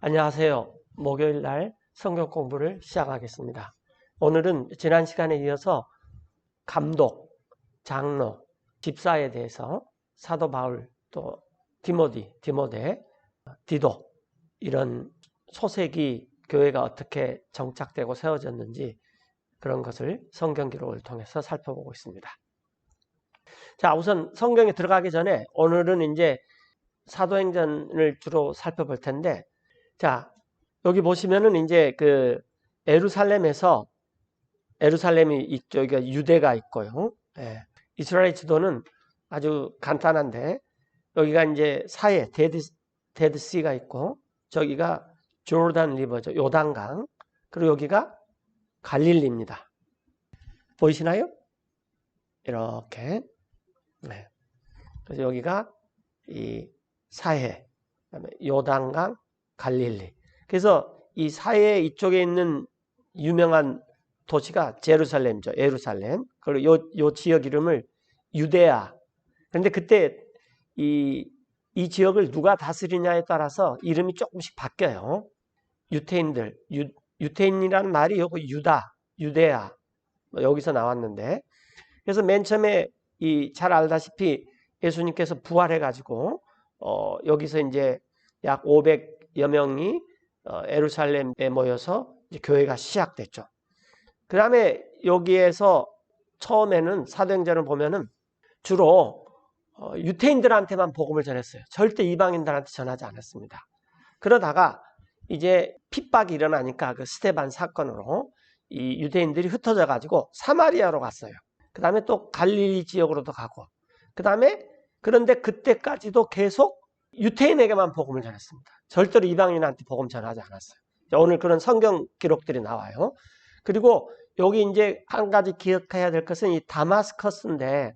안녕하세요. 목요일 날 성경 공부를 시작하겠습니다. 오늘은 지난 시간에 이어서 감독, 장로, 집사에 대해서 사도 바울 또 디모데, 디도 이런 소세기 교회가 어떻게 정착되고 세워졌는지 그런 것을 성경 기록을 통해서 살펴보고 있습니다. 자, 우선 성경에 들어가기 전에 오늘은 이제 사도행전을 주로 살펴볼 텐데, 자, 여기 보시면은 이제 에루살렘이 있죠. 여기가 유대가 있고요. 예. 이스라엘 지도는 아주 간단한데, 여기가 이제 사해 데드시가 있고, 저기가 조르단 리버죠. 요단강. 그리고 여기가 갈릴리입니다. 보이시나요? 이렇게. 네. 그래서 여기가 이 사해, 그다음에 요단강, 갈릴리. 그래서 이 사해 이쪽에 있는 유명한 도시가 제루살렘이죠. 예루살렘. 그리고 요 지역 이름을 유대아. 그런데 그때 이 지역을 누가 다스리냐에 따라서 이름이 조금씩 바뀌어요. 유태인이라는 말이 여기 유대아 여기서 나왔는데, 그래서 맨 처음에 잘 알다시피 예수님께서 부활해가지고 여기서 이제 약 500여 명이 예루살렘에 모여서 이제 교회가 시작됐죠. 그 다음에 여기에서 처음에는 사도행전을 보면은 주로 유태인들한테만 복음을 전했어요. 절대 이방인들한테 전하지 않았습니다. 그러다가 이제 핍박이 일어나니까 그 스데반 사건으로 이 유대인들이 흩어져 가지고 사마리아로 갔어요. 그 다음에 또 갈릴리 지역으로도 가고, 그 다음에 그런데 그때까지도 계속 유태인에게만 복음을 전했습니다. 절대로 이방인한테 복음 전하지 않았어요. 오늘 그런 성경 기록들이 나와요. 그리고 여기 이제 한 가지 기억해야 될 것은 이 다마스커스인데,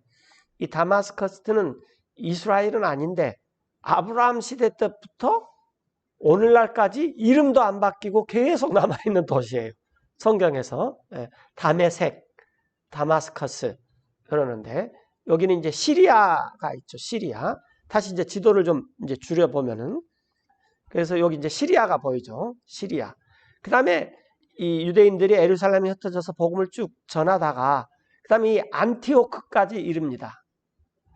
이 다마스커스는 이스라엘은 아닌데 아브라함 시대 때부터 오늘날까지 이름도 안 바뀌고 계속 남아있는 도시예요. 성경에서. 다메섹, 다마스커스 그러는데, 여기는 이제 시리아가 있죠. 시리아. 다시 이제 지도를 좀 이제 줄여보면은, 그래서 여기 이제 시리아가 보이죠. 시리아. 그 다음에 이 유대인들이 예루살렘에 흩어져서 복음을 쭉 전하다가, 그 다음에 이 안티오크까지 이릅니다.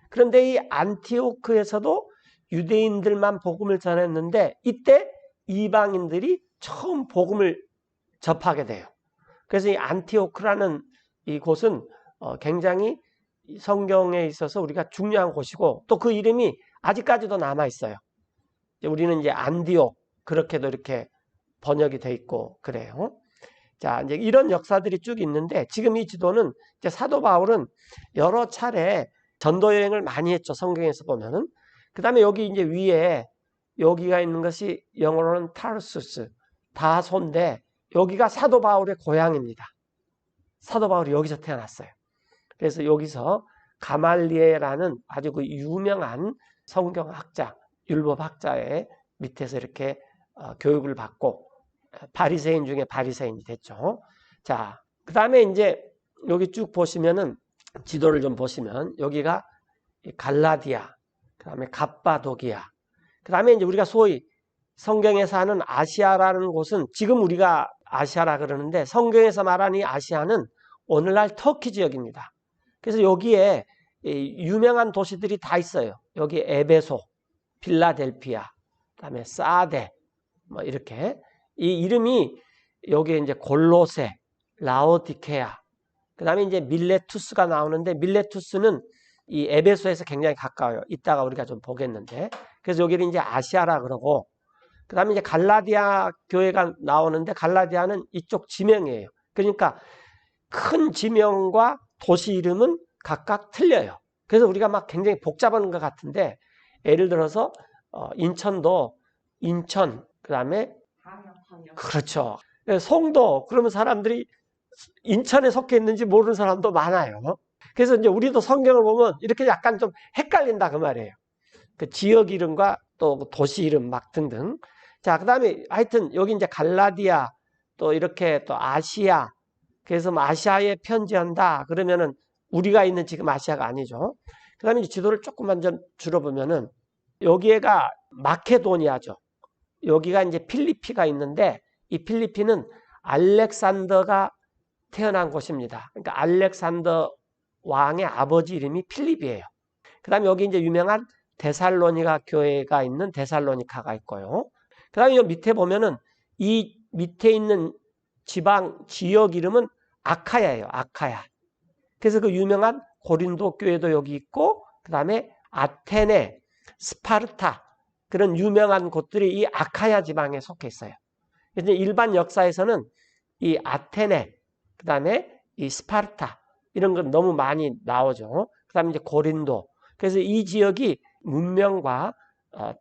그런데 이 안티오크에서도 유대인들만 복음을 전했는데, 이때 이방인들이 처음 복음을 접하게 돼요. 그래서 이 안티오크라는 이 곳은 굉장히 성경에 있어서 우리가 중요한 곳이고, 또 그 이름이 아직까지도 남아 있어요. 우리는 이제 안디옥 그렇게도 이렇게 번역이 돼 있고 그래요. 자, 이제 이런 역사들이 쭉 있는데, 지금 이 지도는 이제 사도 바울은 여러 차례 전도 여행을 많이 했죠. 성경에서 보면은. 그 다음에 여기 이제 위에 여기가 있는 것이 영어로는 타르수스, 다소인데, 여기가 사도 바울의 고향입니다. 사도 바울이 여기서 태어났어요. 그래서 여기서 가말리엘이라는 아주 그 유명한 성경학자, 율법학자의 밑에서 이렇게 교육을 받고 바리새인 중에 바리새인이 됐죠. 자, 그 다음에 이제 여기 쭉 보시면은, 지도를 좀 보시면 여기가 갈라디아, 그 다음에 갑바도기아, 그 다음에 이제 우리가 소위 성경에서 하는 아시아라는 곳은, 지금 우리가 아시아라 그러는데 성경에서 말하는 이 아시아는 오늘날 터키 지역입니다. 그래서 여기에 유명한 도시들이 다 있어요. 여기 에베소, 필라델피아, 그다음에 사데, 뭐 이렇게 이 이름이 여기에 이제 골로세, 라오디케아, 그다음에 이제 밀레투스가 나오는데, 밀레투스는 이 에베소에서 굉장히 가까워요. 이따가 우리가 좀 보겠는데, 그래서 여기는 이제 아시아라 그러고, 그다음에 이제 갈라디아 교회가 나오는데, 갈라디아는 이쪽 지명이에요. 그러니까 큰 지명과 도시 이름은 각각 틀려요. 그래서 우리가 막 굉장히 복잡한 것 같은데, 예를 들어서 인천도 인천, 그 다음에 그렇죠. 송도, 그러면 사람들이 인천에 속해 있는지 모르는 사람도 많아요. 그래서 이제 우리도 성경을 보면 이렇게 약간 좀 헷갈린다 그 말이에요. 그 지역 이름과 또 도시 이름 막 등등. 자, 그 다음에 하여튼 여기 이제 갈라디아, 또 이렇게 또 아시아, 그래서 뭐 아시아에 편지한다 그러면은 우리가 있는 지금 아시아가 아니죠. 그 다음에 지도를 조금만 좀 줄여보면은, 여기가 마케도니아죠. 여기가 이제 필리피가 있는데 이 필리피는 알렉산더가 태어난 곳입니다. 그러니까 알렉산더 왕의 아버지 이름이 필립이에요. 그 다음에 여기 이제 유명한 데살로니가 교회가 있는 데살로니카가 있고요. 그 다음에 이 밑에 보면은 이 밑에 있는 지역 이름은 아카야예요. 아카야. 그래서 그 유명한 고린도 교회도 여기 있고, 그 다음에 아테네, 스파르타, 그런 유명한 곳들이 이 아카야 지방에 속해 있어요. 그래서 일반 역사에서는 이 아테네, 그 다음에 이 스파르타, 이런 건 너무 많이 나오죠. 그 다음에 이제 고린도. 그래서 이 지역이 문명과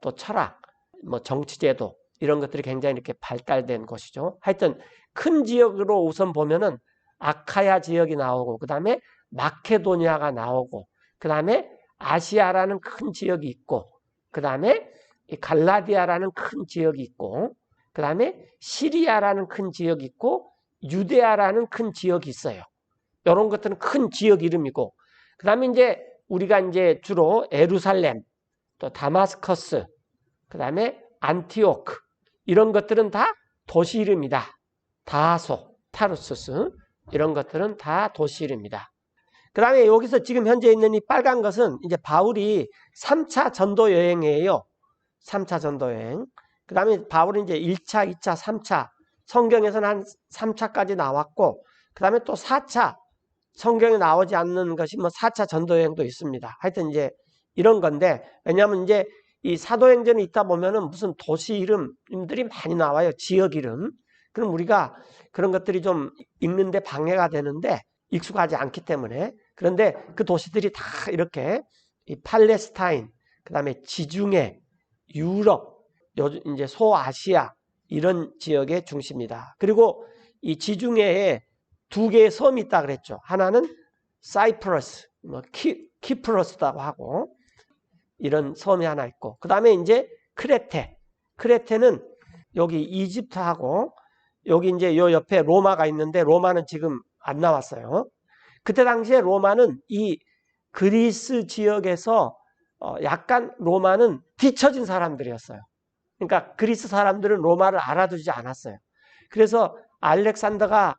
또 철학, 뭐 정치제도, 이런 것들이 굉장히 이렇게 발달된 곳이죠. 하여튼 큰 지역으로 우선 보면은 아카야 지역이 나오고, 그 다음에 마케도니아가 나오고, 그 다음에 아시아라는 큰 지역이 있고, 그 다음에 갈라디아라는 큰 지역이 있고, 그 다음에 시리아라는 큰 지역이 있고, 유데아라는 큰 지역이 있어요. 이런 것들은 큰 지역 이름이고, 그 다음에 이제 우리가 이제 주로 예루살렘, 또 다마스커스, 그 다음에 안티오크, 이런 것들은 다 도시 이름이다. 다소, 타르수스, 이런 것들은 다 도시 이름이다. 그 다음에 여기서 지금 현재 있는 이 빨간 것은 이제 바울이 3차 전도 여행이에요. 3차 전도 여행. 그 다음에 바울이 이제 1차, 2차, 3차, 성경에서는 한 3차까지 나왔고, 그 다음에 또 4차, 성경에 나오지 않는 것이 뭐 4차 전도 여행도 있습니다. 하여튼 이제 이런 건데, 왜냐하면 이제 이 사도행전에 있다 보면은 무슨 도시 이름들이 많이 나와요. 지역 이름. 그럼 우리가 그런 것들이 좀 읽는데 방해가 되는데 익숙하지 않기 때문에. 그런데 그 도시들이 다 이렇게 이 팔레스타인, 그 다음에 지중해, 유럽, 이제 소아시아 이런 지역의 중심이다. 그리고 이 지중해에 두 개의 섬이 있다 그랬죠. 하나는 사이프러스, 뭐 키프러스라고 하고 이런 섬이 하나 있고, 그 다음에 이제 크레테. 크레테는 여기 이집트하고 여기 이제 요 옆에 로마가 있는데 로마는 지금 안 나왔어요. 그때 당시에 로마는 이 그리스 지역에서 약간 로마는 뒤처진 사람들이었어요. 그러니까 그리스 사람들은 로마를 알아두지 않았어요. 그래서 알렉산더가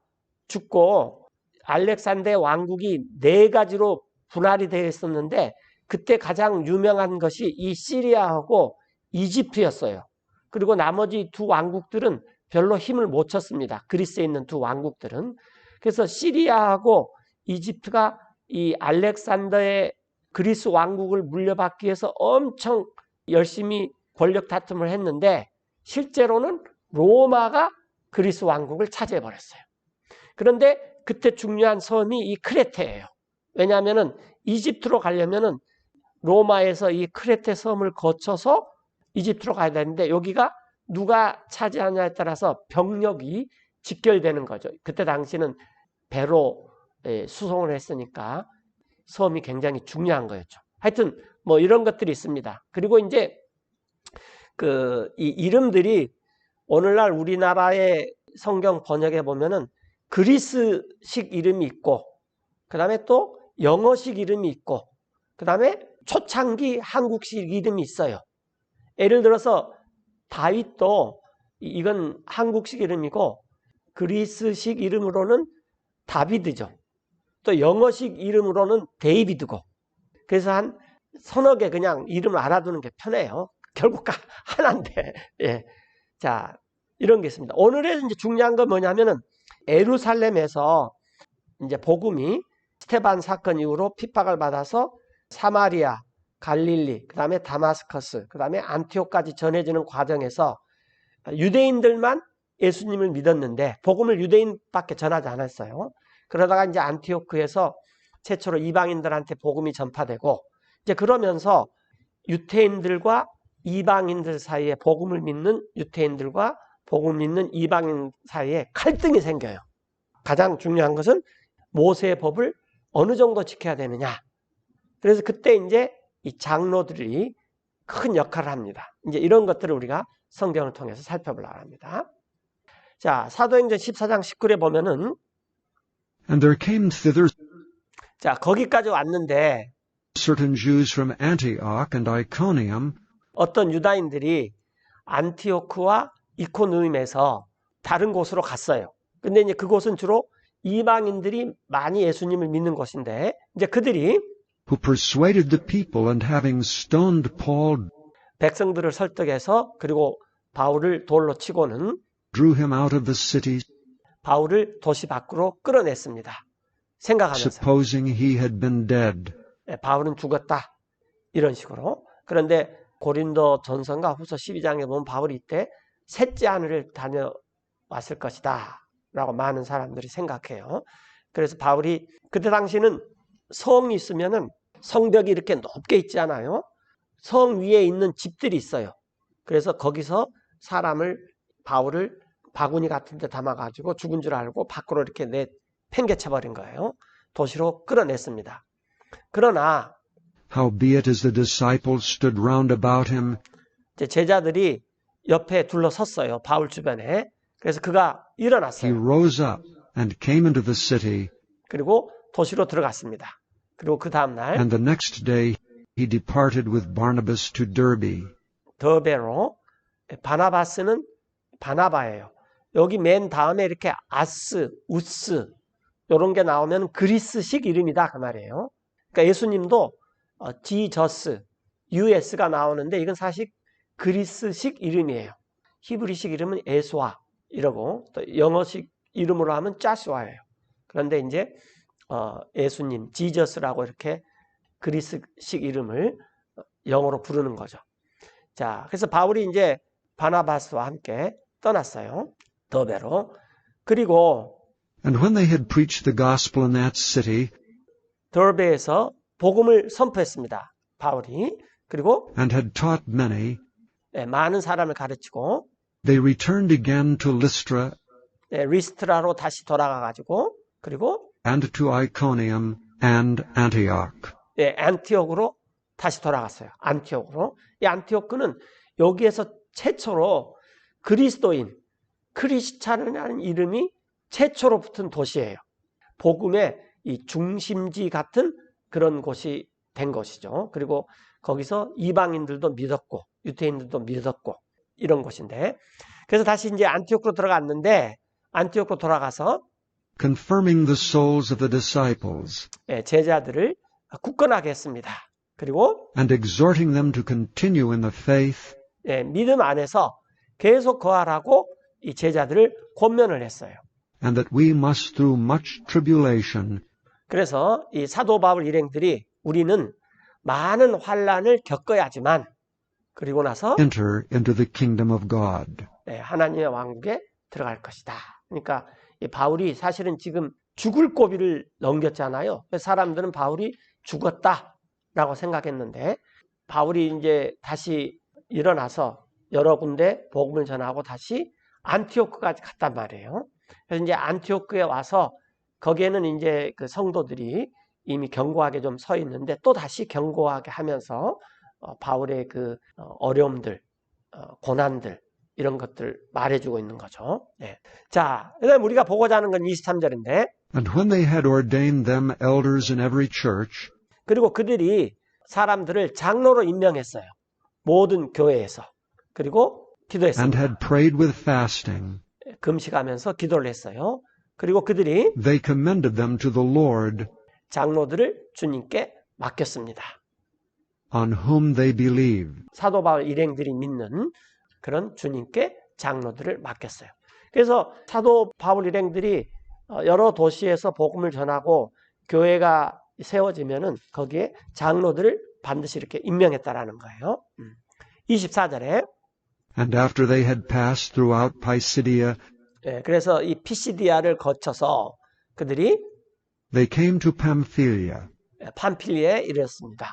죽고 알렉산더의 왕국이 4가지로 분할이 되어 있었는데 그때 가장 유명한 것이 이 시리아하고 이집트였어요. 그리고 나머지 두 왕국들은 별로 힘을 못 쳤습니다. 그리스에 있는 두 왕국들은. 그래서 시리아하고 이집트가 이 알렉산더의 그리스 왕국을 물려받기 위해서 엄청 열심히 권력 다툼을 했는데 실제로는 로마가 그리스 왕국을 차지해버렸어요. 그런데 그때 중요한 섬이 이 크레테예요. 왜냐하면 이집트로 가려면은 로마에서 이 크레테 섬을 거쳐서 이집트로 가야 되는데 여기가 누가 차지하냐에 따라서 병력이 직결되는 거죠. 그때 당시는 배로 수송을 했으니까 섬이 굉장히 중요한 거였죠. 하여튼 뭐 이런 것들이 있습니다. 그리고 이제 이 이름들이 오늘날 우리나라의 성경 번역에 보면은 그리스식 이름이 있고, 그 다음에 또 영어식 이름이 있고, 그 다음에 초창기 한국식 이름이 있어요. 예를 들어서 다윗도 이건 한국식 이름이고 그리스식 이름으로는 다비드죠. 또 영어식 이름으로는 데이비드고. 그래서 한 서너 개 그냥 이름을 알아두는 게 편해요. 결국 하나인데. 예. 자, 이런 게 있습니다. 오늘의 이제 중요한 건 뭐냐면은 예루살렘에서 이제 복음이 스테반 사건 이후로 핍박을 받아서 사마리아, 갈릴리, 그 다음에 다마스커스, 그 다음에 안티옥까지 전해지는 과정에서 유대인들만 예수님을 믿었는데 복음을 유대인밖에 전하지 않았어요. 그러다가 이제 안티오크에서 최초로 이방인들한테 복음이 전파되고 이제 그러면서 유태인들과 이방인들 사이에 복음을 믿는 유태인들과 복음을 믿는 이방인 사이에 갈등이 생겨요. 가장 중요한 것은 모세의 법을 어느 정도 지켜야 되느냐. 그래서 그때 이제 이 장로들이 큰 역할을 합니다. 이제 이런 것들을 우리가 성경을 통해서 살펴보려고 합니다. 자, 사도행전 14장 19절에 보면은 And there came thither 자, 거기까지 왔는데 certain Jews from Antioch and Iconium, 어떤 유다인들이 안티오크와 이코니움에서 다른 곳으로 갔어요. 근데 이제 그곳은 주로 이방인들이 많이 예수님을 믿는 곳인데 이제 그들이 who persuaded the people, and having stoned Paul, 백성들을 설득해서 그리고 바울을 돌로 치고는 drew him out of the city, 바울을 도시 밖으로 끌어냈습니다. 생각하면서 supposing he had been dead. 바울은 죽었다 이런 식으로. 그런데 고린도 전서인가 후서 12장에 보면 바울이 이때 셋째 하늘을 다녀왔을 것이다 라고 많은 사람들이 생각해요. 그래서 바울이 그때 당시는 성이 있으면은 성벽이 이렇게 높게 있지 않아요. 성 위에 있는 집들이 있어요. 그래서 거기서 바울을 바구니 같은 데 담아가지고 죽은 줄 알고 밖으로 이렇게 팽개쳐버린 거예요. 도시로 끌어냈습니다. 그러나 Howbeit as the disciples stood round about him, 이제 제자들이 옆에 둘러섰어요. 바울 주변에. 그래서 그가 he 일어났어요. rose up and came into the city, 그리고 도시로 들어갔습니다. 그리고 그 다음날 and the next day he departed with Barnabas to Derbe. 더베로, 바나바스는 바나바예요. 여기 맨 다음에 이렇게 아스, 우스 이런 게 나오면 그리스식 이름이다 그 말이에요. 그러니까 예수님도 지저스, US가 나오는데 이건 사실 그리스식 이름이에요. 히브리식 이름은 에스와 이러고 또 영어식 이름으로 하면 짜스와예요. 그런데 이제 예수님, 지저스라고 이렇게 그리스식 이름을 영어로 부르는 거죠. 자, 그래서 바울이 이제 바나바스와 함께 떠났어요. 더베로. 그리고 And when they had preached the gospel in that city, 더베에서 복음을 선포했습니다. 바울이. 그리고 and had taught many, 많은 사람을 가르치고 they returned again to Lystra 리스트라로 다시 돌아가가지고 그리고 and to Iconium and Antioch. 안티옥으로 다시 돌아갔어요. 안티옥으로. 이 안티옥은 여기에서 최초로 그리스도인, 크리스찬이라는 이름이 최초로 붙은 도시예요. 복음의 이 중심지 같은 그런 곳이 된 것이죠. 그리고 거기서 이방인들도 믿었고 유대인들도 믿었고 이런 곳인데 그래서 다시 이제 안티옥으로 들어갔는데 안티옥으로 돌아가서 confirming the souls of the disciples, 제자들을 굳건하게 했습니다. 그리고 and exhorting them to continue in the faith, 믿음 안에서 계속 거하라고 이 제자들을 권면을 했어요. and that we must through much tribulation 그래서 이 사도 바울 일행들이 우리는 많은 환난을 겪어야 하지만 그리고 나서 enter into the kingdom of God. 하나님의 왕국에 들어갈 것이다. 그러니까 이 바울이 사실은 지금 죽을 고비를 넘겼잖아요. 그래서 사람들은 바울이 죽었다라고 생각했는데 바울이 이제 다시 일어나서 여러 군데 복음을 전하고 다시 안티오크까지 갔단 말이에요. 그래서 이제 안티오크에 와서 거기에는 이제 그 성도들이 이미 견고하게 좀 서 있는데 또 다시 견고하게 하면서 바울의 그 어려움들, 고난들 이런 것들 말해주고 있는 거죠. 자, 그다음 우리가 보고자 하는 건 23절인데 And when they had ordained them elders in every church, 그리고 그들이 사람들을 장로로 임명했어요. 모든 교회에서. 그리고 and 기도했습니다. had prayed with fasting, 금식하면서 기도를 했어요. 그리고 그들이 they commended them to the Lord, 장로들을 주님께 맡겼습니다. on whom they believed. 사도 바울 일행들이 믿는 그런 주님께 장로들을 맡겼어요. 그래서 사도 바울 일행들이 여러 도시에서 복음을 전하고 교회가 세워지면은 거기에 장로들을 반드시 이렇게 임명했다라는 거예요. 24절에 And after they had passed throughout Pisidia, 그래서 이 피시디아를 거쳐서 그들이 they came to Pamphylia. 팜필리에 이르렀습니다.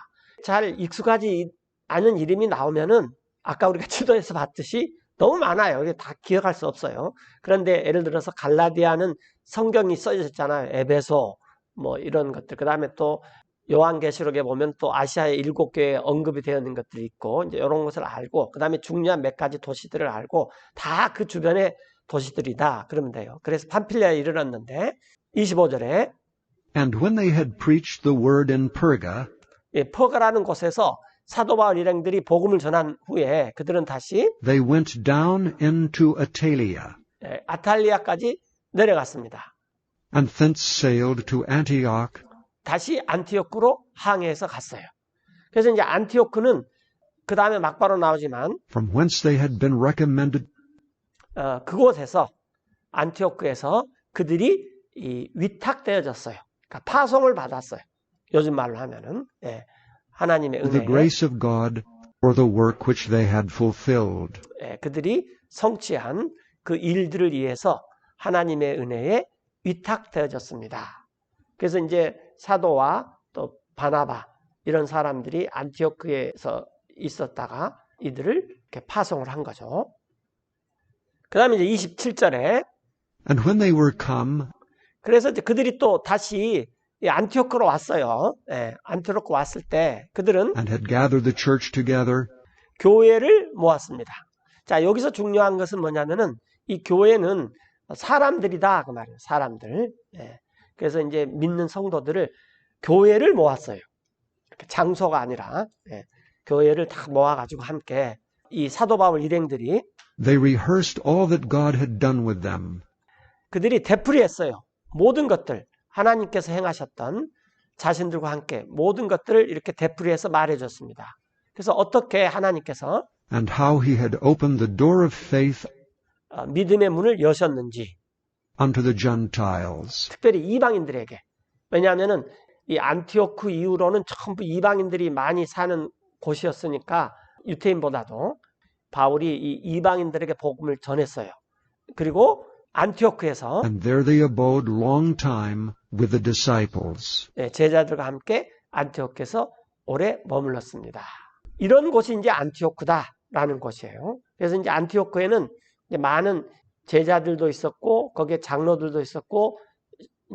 잘 익숙하지 않은 이름이 나오면은 아까 우리가 지도에서 봤듯이 너무 많아요. 이게 다 기억할 수 없어요. 그런데 예를 들어서 갈라디아는 성경이 써져 있잖아요. 에베소 뭐 이런 것들. 그다음에 또 요한계시록에 보면 또 아시아의 7교회에 언급이 되어 있는 것들이 있고 이제 이런 것을 알고 그다음에 중요한 몇 가지 도시들을 알고 다 그 주변의 도시들이다. 그러면 돼요. 그래서 팜필리아에 이르렀는데 25절에 And when they had preached the word in Perga, 퍼가라는 곳에서 사도 바울 일행들이 복음을 전한 후에 그들은 다시 They went down into Attalia, 아탈리아까지 내려갔습니다. and thence sailed to Antioch, 다시 안티오크로 항해해서 갔어요. 그래서 이제 안티오크는 그 다음에 막바로 나오지만 from whence they had been recommended 그곳에서 안티오크에서 그들이 위탁되어졌어요. 그러니까 파송을 받았어요. 요즘 말로 하면은 하나님의 to the 은혜에 grace of God for the work which they had fulfilled. 그들이 성취한 그 일들을 위해서 하나님의 은혜에 위탁되어졌습니다. 그래서 이제 사도와 또 바나바 이런 사람들이 안티오크에서 있었다가 이들을 이렇게 파송을 한 거죠. 그 다음에 이제 27절에 And when they were come, 그래서 이제 그들이 또 다시 안티오크로 왔어요. 안티오크 왔을 때 그들은 and had gathered the church together, 교회를 모았습니다. 자, 여기서 중요한 것은 뭐냐면은 이 교회는 사람들이다 그 말이에요. 사람들. 그래서 이제 믿는 성도들을 교회를 모았어요. 장소가 아니라 교회를 다 모아가지고 함께 이 사도 바울 일행들이 they rehearsed all that God had done with them, 그들이 되풀이했어요. 모든 것들 하나님께서 행하셨던 자신들과 함께 모든 것들을 이렇게 되풀이해서 말해줬습니다. 그래서 어떻게 하나님께서 and how he had opened the door of faith 믿음의 문을 여셨는지 unto the Gentiles. 특별히 이방인들에게. 왜냐하면은 이 안티오크 이후로는 전부 이방인들이 많이 사는 곳이었으니까 유태인보다도 바울이 이 이방인들에게 복음을 전했어요. 그리고 안티오크에서 And there they abode long time with the disciples. 제자들과 함께 안티오크에서 오래 머물렀습니다. 이런 곳이 이제 안티오크다라는 곳이에요. 그래서 이제 안티오크에는 이제 많은 제자들도 있었고 거기에 장로들도 있었고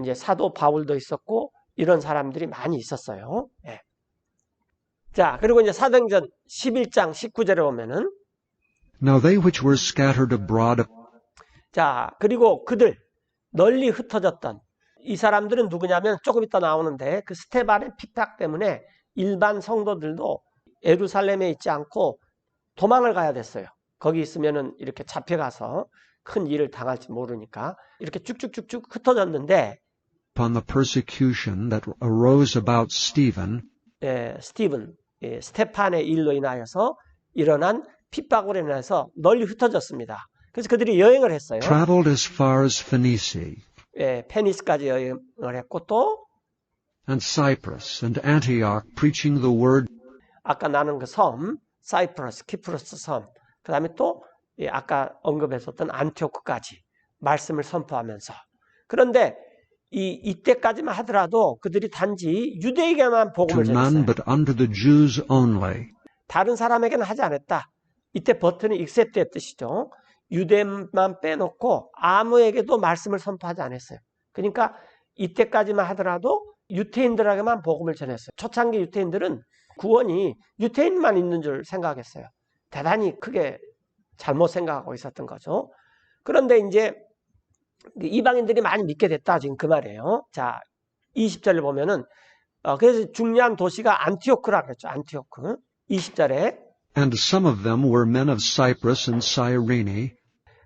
이제 사도 바울도 있었고 이런 사람들이 많이 있었어요. 자, 그리고 이제 사도행전 11장 19절에 보면은 Now they which were scattered abroad 자, 그리고 그들 널리 흩어졌던 이 사람들은 누구냐면 조금 이따 나오는데 그 스테반의 핍박 때문에 일반 성도들도 예루살렘에 있지 않고 도망을 가야 됐어요. 거기 있으면은 이렇게 잡혀가서 큰 일을 당할지 모르니까 이렇게 쭉쭉쭉쭉 흩어졌는데 upon the persecution that arose about Stephen, 스티븐, 스테판의 일로 인하여서 일어난 핍박으로 인해서 널리 흩어졌습니다. 그래서 그들이 여행을 했어요. traveled as far as Phoenicia, 페니스까지 여행을 했고 또 and Cyprus, and Antioch, preaching the word 아까 나눈 그 섬, 사이프러스, 키프로스 섬, 그 다음에 또 아까 언급했었던 안티오크까지 말씀을 선포하면서 그런데 이때까지만 하더라도 그들이 단지 유대에게만 to 복음을 none 전했어요. but unto the Jews only. 다른 사람에게는 하지 않았다. 이때 버튼이 익셉트의 뜻이죠. 유대만 빼놓고 아무에게도 말씀을 선포하지 않았어요. 그러니까 이때까지만 하더라도 유태인들에게만 복음을 전했어요. 초창기 유태인들은 구원이 유태인만 있는 줄 생각했어요. 대단히 크게 잘못 생각하고 있었던 거죠. 그런데 이제 이방인들이 많이 믿게 됐다. 지금 그 말이에요. 자, 20절을 보면은 그래서 중요한 도시가 안티오크라 그랬죠. 안티오크. 20절에 And some of them were men of Cyprus and Cyrene,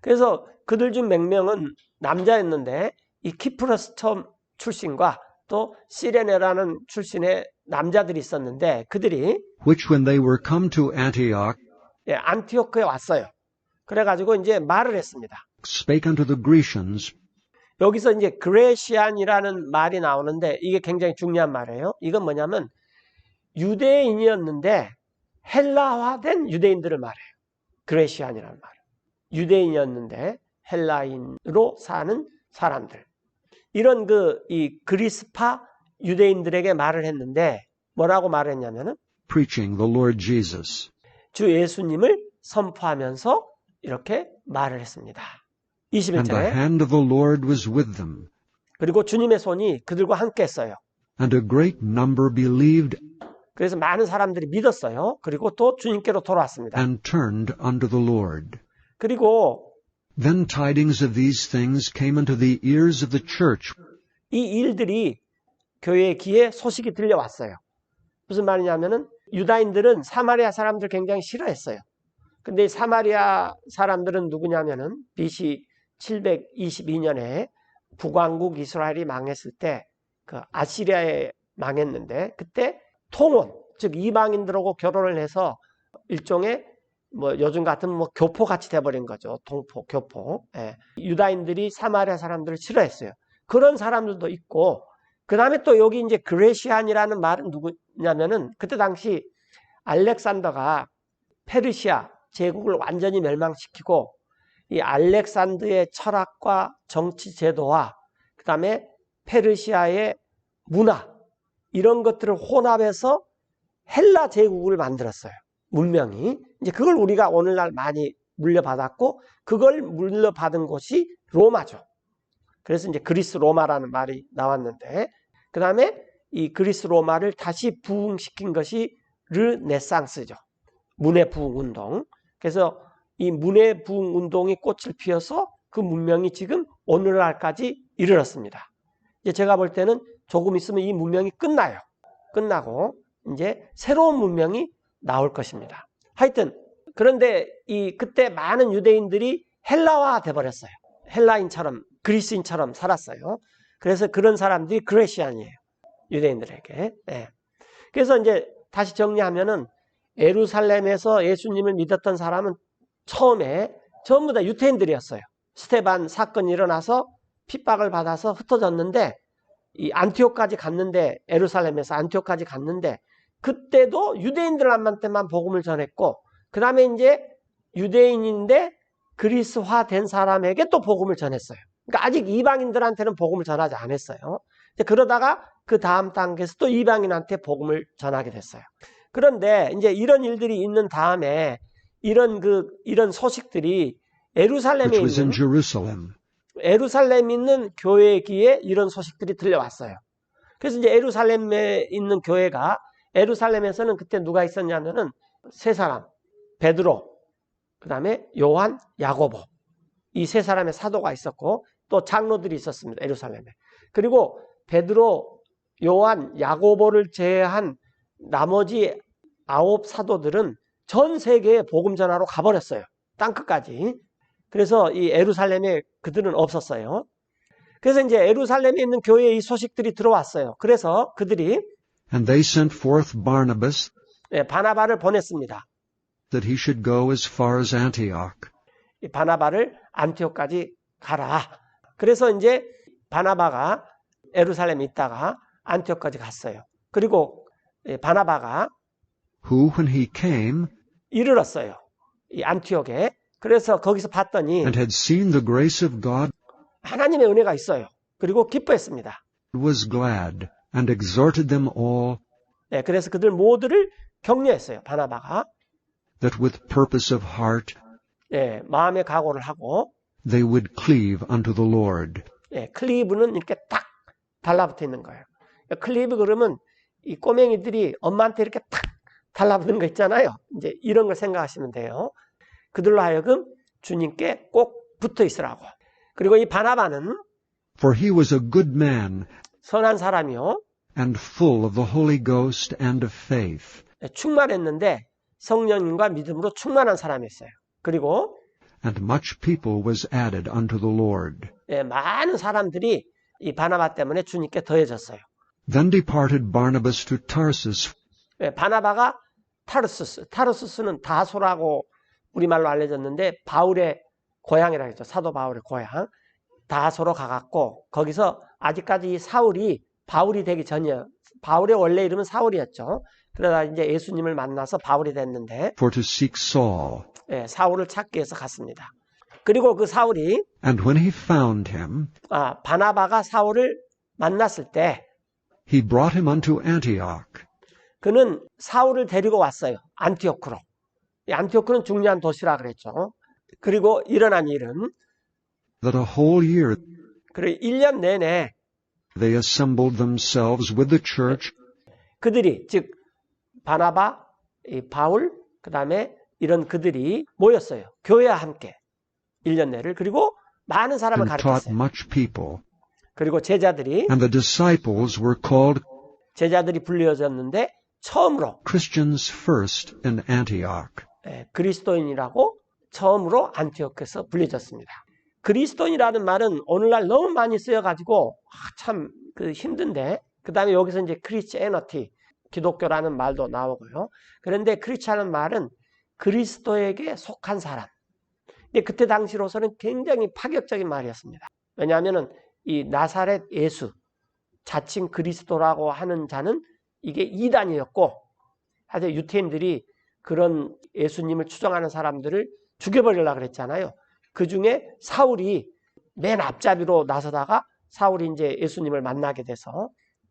그래서 그들 중 몇 명은 남자였는데 이 키프로스 처음 출신과 또 시레네라는 출신의 남자들이 있었는데 그들이 which when they were come to Antioch, 안티오크에 왔어요. 그래가지고 이제 말을 했습니다. spake unto the Grecians, 여기서 이제 그레시안이라는 말이 나오는데 이게 굉장히 중요한 말이에요. 이건 뭐냐면 유대인이었는데 헬라화된 유대인들을 말해요. 그레시안이라는 말. 유대인이었는데 헬라인으로 사는 사람들. 이런 이 그리스파 유대인들에게 말을 했는데 뭐라고 말했냐면은 preaching the Lord Jesus. 주 예수님을 선포하면서 이렇게 말을 했습니다. And the 21절에 hand of the Lord was with them, 그리고 주님의 손이 그들과 함께 했어요. and a great number believed 그래서 많은 사람들이 믿었어요. 그리고 또 주님께로 돌아왔습니다. and turned unto the Lord. 그리고 Then tidings of these things came unto the ears of the church, 이 일들이 교회의 귀에 소식이 들려왔어요. 무슨 말이냐면은 유다인들은 사마리아 사람들 굉장히 싫어했어요. 근데 이 사마리아 사람들은 누구냐면은 BC 722년에 북왕국 이스라엘이 망했을 때 그 아시리아에 망했는데 그때 통혼, 즉 이방인들하고 결혼을 해서 일종의 뭐 요즘 같은 뭐 교포 같이 돼버린 거죠. 동포, 교포. 예. 유다인들이 사마리아 사람들을 싫어했어요. 그런 사람들도 있고, 그 다음에 또 여기 이제 그레시안이라는 말은 누구냐면은 그때 당시 알렉산더가 페르시아 제국을 완전히 멸망시키고 이 알렉산더의 철학과 정치 제도와 그 다음에 페르시아의 문화 이런 것들을 혼합해서 헬라 제국을 만들었어요. 문명이. 이제 그걸 우리가 오늘날 많이 물려받았고 그걸 물려받은 곳이 로마죠. 그래서 이제 그리스 로마라는 말이 나왔는데 그 다음에 이 그리스 로마를 다시 부흥시킨 것이 르네상스죠. 문해 부흥 운동. 그래서 이 문해 부흥 운동이 꽃을 피워서 그 문명이 지금 오늘날까지 이르렀습니다. 이제 제가 볼 때는 조금 있으면 이 문명이 끝나요. 끝나고 이제 새로운 문명이 나올 것입니다. 하여튼 그런데 이 그때 많은 유대인들이 헬라화 돼 버렸어요. 헬라인처럼 그리스인처럼 살았어요. 그래서 그런 사람들이 그레시안이에요. 유대인들에게. 네. 그래서 이제 다시 정리하면은 예루살렘에서 예수님을 믿었던 사람은 처음에 전부 다 유태인들이었어요. 스테반 사건이 일어나서 핍박을 받아서 흩어졌는데 이 안티옥까지 갔는데 예루살렘에서 안티옥까지 갔는데 그때도 유대인들한테만 복음을 전했고 그 다음에 이제 유대인인데 그리스화 된 사람에게 또 복음을 전했어요. 그러니까 아직 이방인들한테는 복음을 전하지 않았어요. 그러다가 그 다음 단계에서 또 이방인한테 복음을 전하게 됐어요. 그런데 이제 이런 일들이 있는 다음에 이런 소식들이 예루살렘에 있는 교회기에 이런 소식들이 들려왔어요. 그래서 이제 예루살렘에 있는 교회가 예루살렘에서는 그때 누가 있었냐면은 세 사람, 베드로, 그 다음에 요한, 야고보 이 세 사람의 사도가 있었고 또 장로들이 있었습니다. 예루살렘에. 그리고 베드로, 요한, 야고보를 제외한 나머지 9 사도들은 전 세계에 복음 전하러 가버렸어요. 땅끝까지. 그래서 이 예루살렘에 그들은 없었어요. 그래서 이제 예루살렘에 있는 교회에 이 소식들이 들어왔어요. 그래서 그들이 And they sent forth Barnabas 바나바를 보냈습니다. that he should go as far as Antioch. 이 바나바를 안티옥까지 가라. 그래서 이제 바나바가 예루살렘에 있다가 안티옥까지 갔어요. 그리고 바나바가 who, when he came 이르렀어요. 이 안티옥에. 그래서 거기서 봤더니 and had seen the grace of God, 하나님의 은혜가 있어요. 그리고 기뻐했습니다. was glad and exhorted them all 그래서 그들 모두를 격려했어요. 바나바가. that with purpose of heart 마음의 각오를 하고 they would cleave unto the Lord. 클리브는 이렇게 딱 달라붙어 있는 거예요. 클리브 그러면 이 꼬맹이들이 엄마한테 이렇게 탁 달라붙는 거 있잖아요. 이제 이런 걸 생각하시면 돼요. 그들로 하여금 주님께 꼭 붙어 있으라고. 그리고 이 바나바는 For he was a good man 선한 사람이요. and full of the Holy Ghost and of faith. 충만했는데 성령님과 믿음으로 충만한 사람이었어요. 그리고 And much people was added unto the Lord. 많은 사람들이 이 바나바 때문에 주님께 더해졌어요. Then departed Barnabas to Tarsus 바나바가 타르수스는 다소라고 우리말로 알려졌는데 바울의 고향이라고 했죠. 사도 바울의 고향. 다소로 가갖고 거기서 아직까지 이 사울이 바울이 되기 전이에요. 바울의 원래 이름은 사울이었죠. 그러다 이제 예수님을 만나서 바울이 됐는데 for to seek Saul. 사울을 찾기 위해서 갔습니다. 그리고 그 사울이 And when he found him, 바나바가 사울을 만났을 때 he brought him unto Antioch. 그는 사울을 데리고 왔어요. 안티오크로. 이 안티오크는 중요한 도시라 그랬죠. 그리고 일어난 일은 That a whole year 그리고 1년 내내 they assembled themselves with the church 그들이 즉 바나바, 바울, 그 다음에 이런 그들이 모였어요. 교회와 함께 1년 내를. 그리고 많은 사람을 and taught 가르쳤어요. much people. 그리고 제자들이 And the disciples were called 불려졌는데 처음으로 Christians first in Antioch. 그리스도인이라고 처음으로 안티오크에서 불려졌습니다. 그리스도인이라는 말은 오늘날 너무 많이 쓰여가지고 참 힘든데, 그 다음에 여기서 이제 크리스티애니티, 기독교라는 말도 나오고요. 그런데 크리스찬은 말은 그리스도에게 속한 사람. 근데 그때 당시로서는 굉장히 파격적인 말이었습니다. 왜냐하면은 이 나사렛 예수, 자칭 그리스도라고 하는 자는 이게 이단이었고, 하여튼 유태인들이 그런 예수님을 추종하는 사람들을 죽여버리려고 그랬잖아요. 그 중에 사울이 맨 앞잡이로 나서다가 사울이 이제 예수님을 만나게 돼서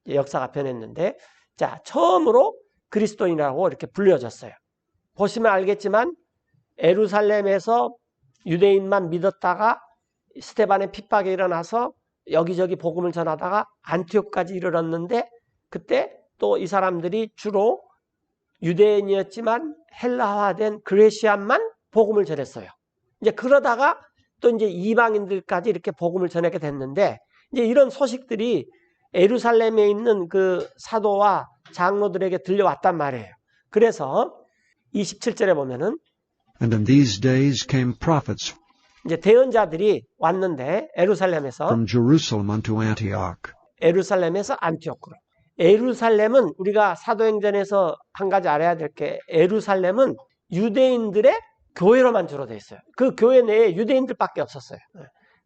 역사가 변했는데, 자, 처음으로 그리스도인이라고 이렇게 불려졌어요. 보시면 알겠지만 예루살렘에서 유대인만 믿었다가 스데반의 핍박이 일어나서 여기저기 복음을 전하다가 안티옥까지 이르렀는데, 그때 또 이 사람들이 주로 유대인이었지만 헬라화된 그레시안만 복음을 전했어요. 이제 그러다가 또 이제 이방인들까지 이렇게 복음을 전하게 됐는데, 이제 이런 소식들이 예루살렘에 있는 그 사도와 장로들에게 들려왔단 말이에요. 그래서 27절에 보면은 And in these days came prophets 이제 대언자들이 왔는데 예루살렘에서 from Jerusalem unto Antioch. 예루살렘에서 안티오크로. 예루살렘은 우리가 사도행전에서 한 가지 알아야 될 게, 예루살렘은 유대인들의 교회로만 주로 되어 있어요. 그 교회 내에 유대인들밖에 없었어요.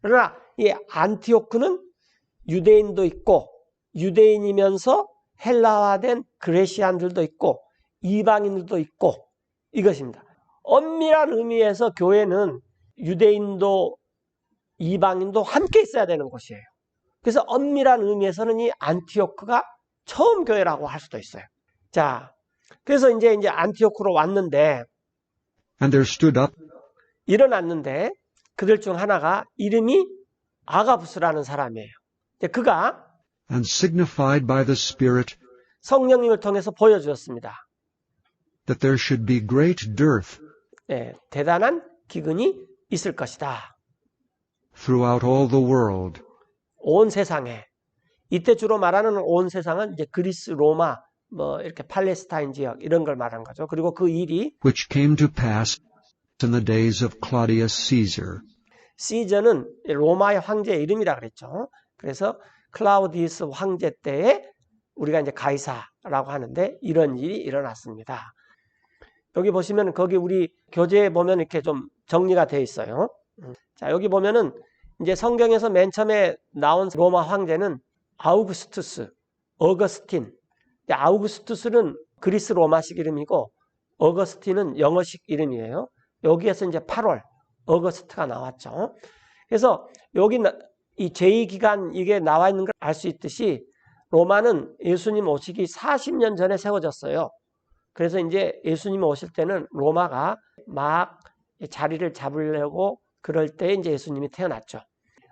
그러나 이 안티오크는 유대인도 있고 유대인이면서 헬라화된 그레시안들도 있고 이방인들도 있고 이것입니다. 엄밀한 의미에서 교회는 유대인도 이방인도 함께 있어야 되는 곳이에요. 그래서 엄밀한 의미에서는 이 안티오크가 처음 교회라고 할 수도 있어요. 자, 그래서 이제 안티오크로 왔는데, And there stood up 일어났는데 그들 중 하나가 이름이 아가부스라는 사람이에요. 그가 and signified by the Spirit 성령님을 통해서 보여주었습니다. that there should be great dearth 대단한 기근이 있을 것이다. throughout all the world. 온 세상에. 이때 주로 말하는 온 세상은 이제 그리스, 로마, 뭐 이렇게 팔레스타인 지역 이런 걸 말하는 거죠. 그리고 그 일이 which came to pass in the days of Claudius Caesar. 시저는 로마의 황제의 이름이라 그랬죠. 그래서 클라우디우스 황제 때에 우리가 이제 가이사라고 하는데 이런 일이 일어났습니다. 여기 보시면 거기 우리 교재에 보면 이렇게 좀 정리가 되어 있어요. 자, 여기 보면은 이제 성경에서 맨 처음에 나온 로마 황제는 아우구스투스, 어거스틴. 아우구스투스는 그리스 로마식 이름이고 어거스틴은 영어식 이름이에요. 여기에서 이제 8월 어거스트가 나왔죠. 그래서 여기 이 제2기간 이게 나와 있는 걸 알 수 있듯이 로마는 예수님 오시기 40년 전에 세워졌어요. 그래서 이제 예수님 오실 때는 로마가 막 자리를 잡으려고 그럴 때 이제 예수님이 태어났죠.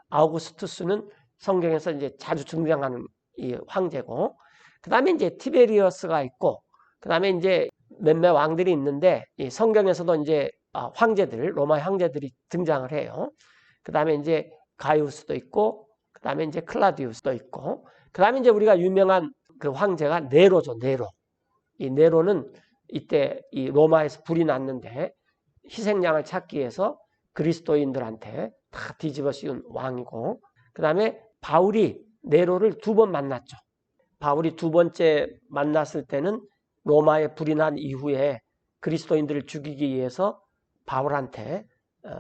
아우구스투스는 성경에서 이제 자주 등장하는 이 황제고, 그 다음에 이제 티베리어스가 있고, 그 다음에 이제 몇몇 왕들이 있는데, 이 성경에서도 이제 황제들, 로마 황제들이 등장을 해요. 그 다음에 이제 가이우스도 있고, 그 다음에 이제 클라디우스도 있고, 그 다음에 이제 우리가 유명한 그 황제가 네로죠, 네로. 이 네로는 이때 이 로마에서 불이 났는데 희생양을 찾기 위해서 그리스도인들한테 다 뒤집어 씌운 왕이고, 그 다음에 바울이 네로를 2번 만났죠. 바울이 2번째 만났을 때는 로마에 불이 난 이후에 그리스도인들을 죽이기 위해서 바울한테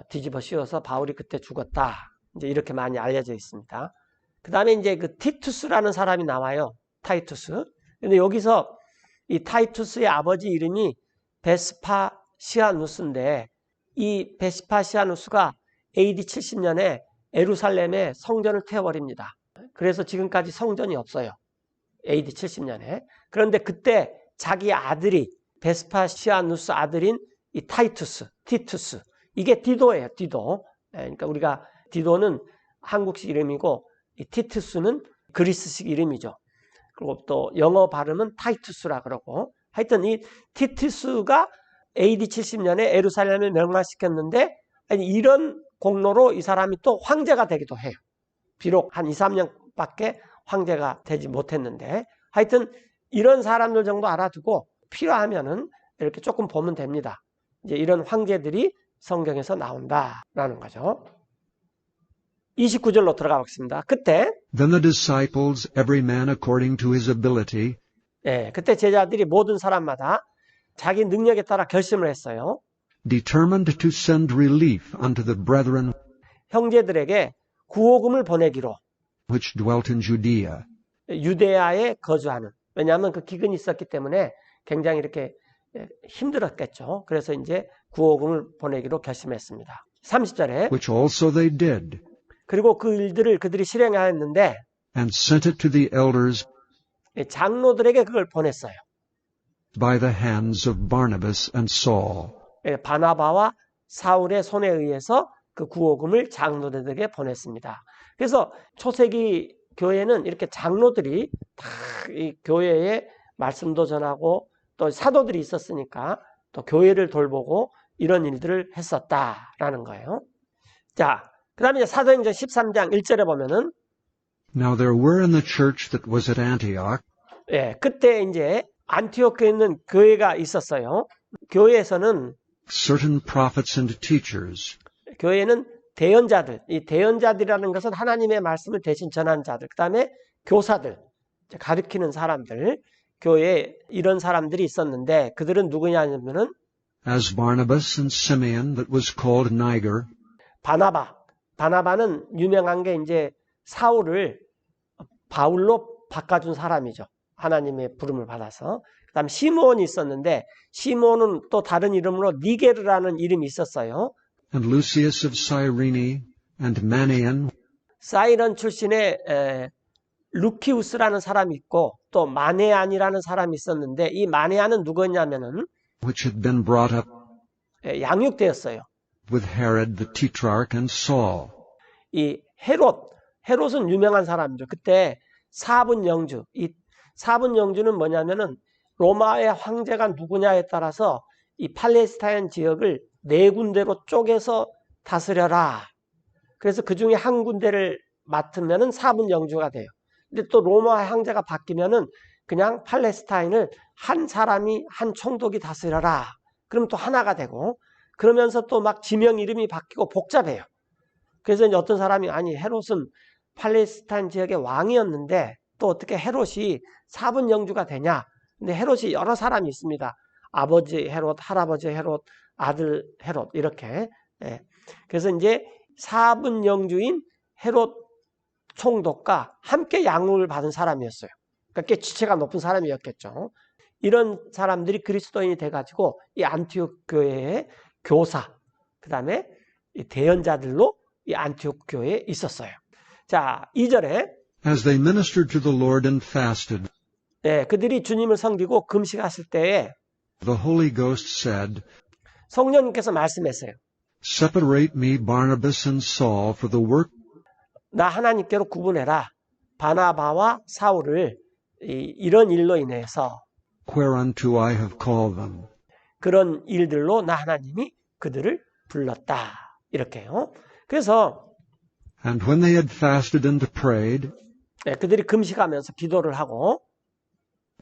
뒤집어 씌워서 바울이 그때 죽었다. 이제 이렇게 많이 알려져 있습니다. 그 다음에 이제 그 티투스라는 사람이 나와요. 타이투스. 근데 여기서 이 타이투스의 아버지 이름이 베스파시아누스인데, 이 베스파시아누스가 AD 70년에 예루살렘에 성전을 태워버립니다. 그래서 지금까지 성전이 없어요. AD 70년에. 그런데 그때 자기 아들이 베스파시아누스 아들인 이 타이투스, 티투스. 이게 디도예요, 디도. 그러니까 우리가 디도는 한국식 이름이고 이 티투스는 그리스식 이름이죠. 그리고 또 영어 발음은 타이투스라 그러고, 하여튼 이 티투스가 AD 70년에 예루살렘을 멸망시켰는데, 아니 이런 공로로 이 사람이 또 황제가 되기도 해요. 비록 한 2, 3년밖에 황제가 되지 못했는데, 하여튼 이런 사람들 정도 알아두고 필요하면은 이렇게 조금 보면 됩니다. 이제 이런 황제들이 성경에서 나온다라는 거죠. 29절로 들어가 보겠습니다. 그때 Then the disciples, every man according to his ability, 그때 제자들이 모든 사람마다 자기 능력에 따라 결심을 했어요. determined to send relief unto the brethren 형제들에게 구호금을 보내기로, which dwelt in Judea. 유대야에 거주하는, 왜냐하면 그 기근이 있었기 때문에 굉장히 이렇게 힘들었겠죠. 그래서 이제 구호금을 보내기로 결심했습니다. 30절에 Which also they did, 그리고 그 일들을 그들이 실행하였는데 and sent it to the elders 장로들에게 그걸 보냈어요. by the hands of Barnabas and Saul. 바나바와 사울의 손에 의해서 그 구호금을 장로들에게 보냈습니다. 그래서 초세기 교회는 이렇게 장로들이 다 이 교회에 말씀도 전하고 또 사도들이 있었으니까 또 교회를 돌보고 이런 일들을 했었다라는 거예요. 자, 그 다음에 사도행전 13장 1절에 보면은 Now there were in the church that was at Antioch 그때 이제 안티오크에 있는 교회가 있었어요. 교회에서는 certain prophets and teachers, 교회는 대언자들, 이 대언자들이라는 것은 하나님의 말씀을 대신 전하는 자들, 그 다음에 교사들, 가르치는 사람들, 교회에 이런 사람들이 있었는데 그들은 누구냐 하면은 as Barnabas and Simeon that was called Niger, 바나바는 유명한 게 이제 사울을 바울로 바꿔준 사람이죠. 하나님의 부름을 받아서. 그 다음 시므온이 있었는데 시므온은 또 다른 이름으로 니게르라는 이름이 있었어요. and Lucius of Cyrene, and Manaen, 사이런 출신의 루키우스라는 사람이 있고 또 마네안이라는 사람이 있었는데 이 마네안은 누구였냐면은 which had been brought up 양육되었어요. with Herod the Tetrarch and Saul. 이 헤롯은 유명한 사람이죠. 그때 사분영주, 이 사분영주는 뭐냐면은 로마의 황제가 누구냐에 따라서 이 팔레스타인 지역을 네 군데로 쪼개서 다스려라. 그래서 그 중에 한 군데를 맡으면은 사분영주가 돼요. 근데 또 로마 황제가 바뀌면은 그냥 팔레스타인을 한 사람이 한 총독이 다스려라. 그럼 또 하나가 되고 그러면서 또 막 지명 이름이 바뀌고 복잡해요. 그래서 이제 어떤 사람이 아니 헤롯은 팔레스타인 지역의 왕이었는데 또 어떻게 헤롯이 사분영주가 되냐? 근데 헤롯이 여러 사람이 있습니다. 아버지 헤롯, 할아버지 헤롯, 아들 헤롯 이렇게. 그래서 이제 사분영주인 헤롯 총독과 함께 양육을 받은 사람이었어요. 그러니까 꽤 지체가 높은 사람이었겠죠. 이런 사람들이 그리스도인이 돼가지고 이 안티옥 교회의 교사, 그 다음에 대언자들로 이 안티옥 교회에 있었어요. 자, 2절에 As they ministered to the Lord and fasted, 그들이 주님을 섬기고 금식하실 때에 the Holy Ghost said, 성령님께서 말씀했어요. Separate me Barnabas and Saul for the work 나 하나님께로 구분해라. 바나바와 사울을 이런 일로 인해서 whereunto I have called them. 그런 일들로 나 하나님이 그들을 불렀다. 이렇게요. 그래서 And when they had fasted and prayed, 그들이 금식하면서 기도를 하고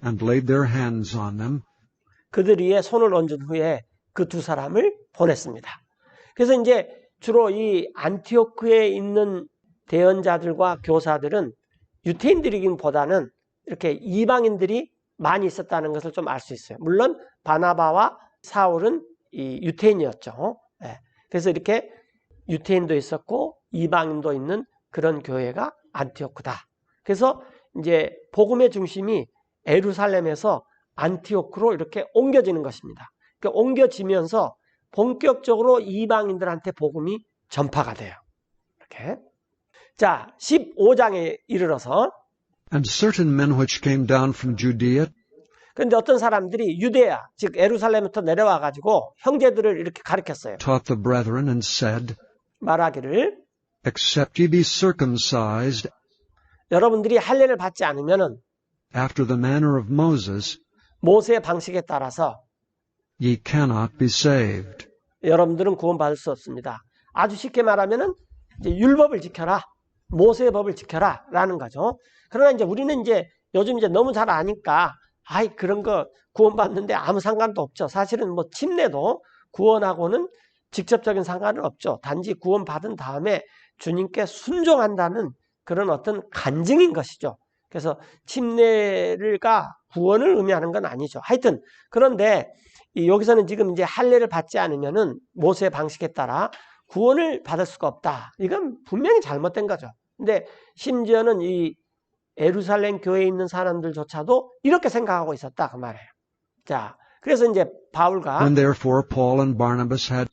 and laid their hands on them, 그들 위에 손을 얹은 후에 그 두 사람을 보냈습니다. 그래서 이제 주로 이 안티오크에 있는 대언자들과 교사들은 유태인들이기보다는 이렇게 이방인들이 많이 있었다는 것을 좀 알 수 있어요. 물론 바나바와 사울은 이 유태인이었죠. 그래서 이렇게 유태인도 있었고 이방인도 있는 그런 교회가 안티오크다. 그래서 이제 복음의 중심이 예루살렘에서 안티오크로 이렇게 옮겨지는 것입니다. 그러니까 옮겨지면서 본격적으로 이방인들한테 복음이 전파가 돼요. 이렇게. 자, 15장에 이르러서 and certain men which came down from Judea 그런데 어떤 사람들이 유대야, 즉 예루살렘부터 내려와 가지고 형제들을 이렇게 가르쳤어요. taught the brethren and said, 말하기를 Except ye be circumcised 여러분들이 할례를 받지 않으면은 after the manner of Moses, 모세의 방식에 따라서 ye cannot be saved. 여러분들은 구원받을 수 없습니다. 아주 쉽게 말하면은 이제 율법을 지켜라. 모세의 법을 지켜라. 라는 거죠. 그러나 이제 우리는 이제 요즘 이제 너무 잘 아니까 아이, 그런 거 구원받는데 아무 상관도 없죠. 사실은 뭐 침례도 구원하고는 직접적인 상관은 없죠. 단지 구원받은 다음에 주님께 순종한다는 그런 어떤 간증인 것이죠. 그래서 침례가 구원을 의미하는 건 아니죠. 하여튼 그런데 여기서는 지금 이제 할례를 받지 않으면은 모세의 방식에 따라 구원을 받을 수가 없다. 이건 분명히 잘못된 거죠. 근데 심지어는 이 예루살렘 교회에 있는 사람들조차도 이렇게 생각하고 있었다 그 말이에요. 자, 그래서 이제 바울과 When therefore Paul and Barnabas had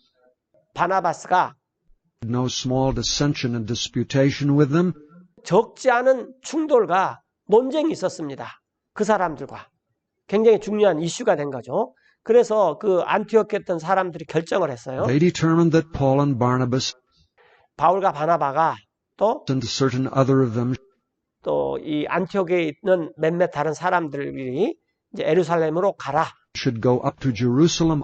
바나바스가 no small dissension and disputation with them, 적지 않은 충돌과 논쟁이 있었습니다. 그 사람들과 굉장히 중요한 이슈가 된 거죠. 그래서 그 안티오키에 있던 사람들이 결정을 했어요. they determined that Paul and Barnabas 바울과 바나바가 또 and certain other of them 이 안티오키에 있는 몇몇 다른 사람들이 이제 예루살렘으로 가라. should go up to Jerusalem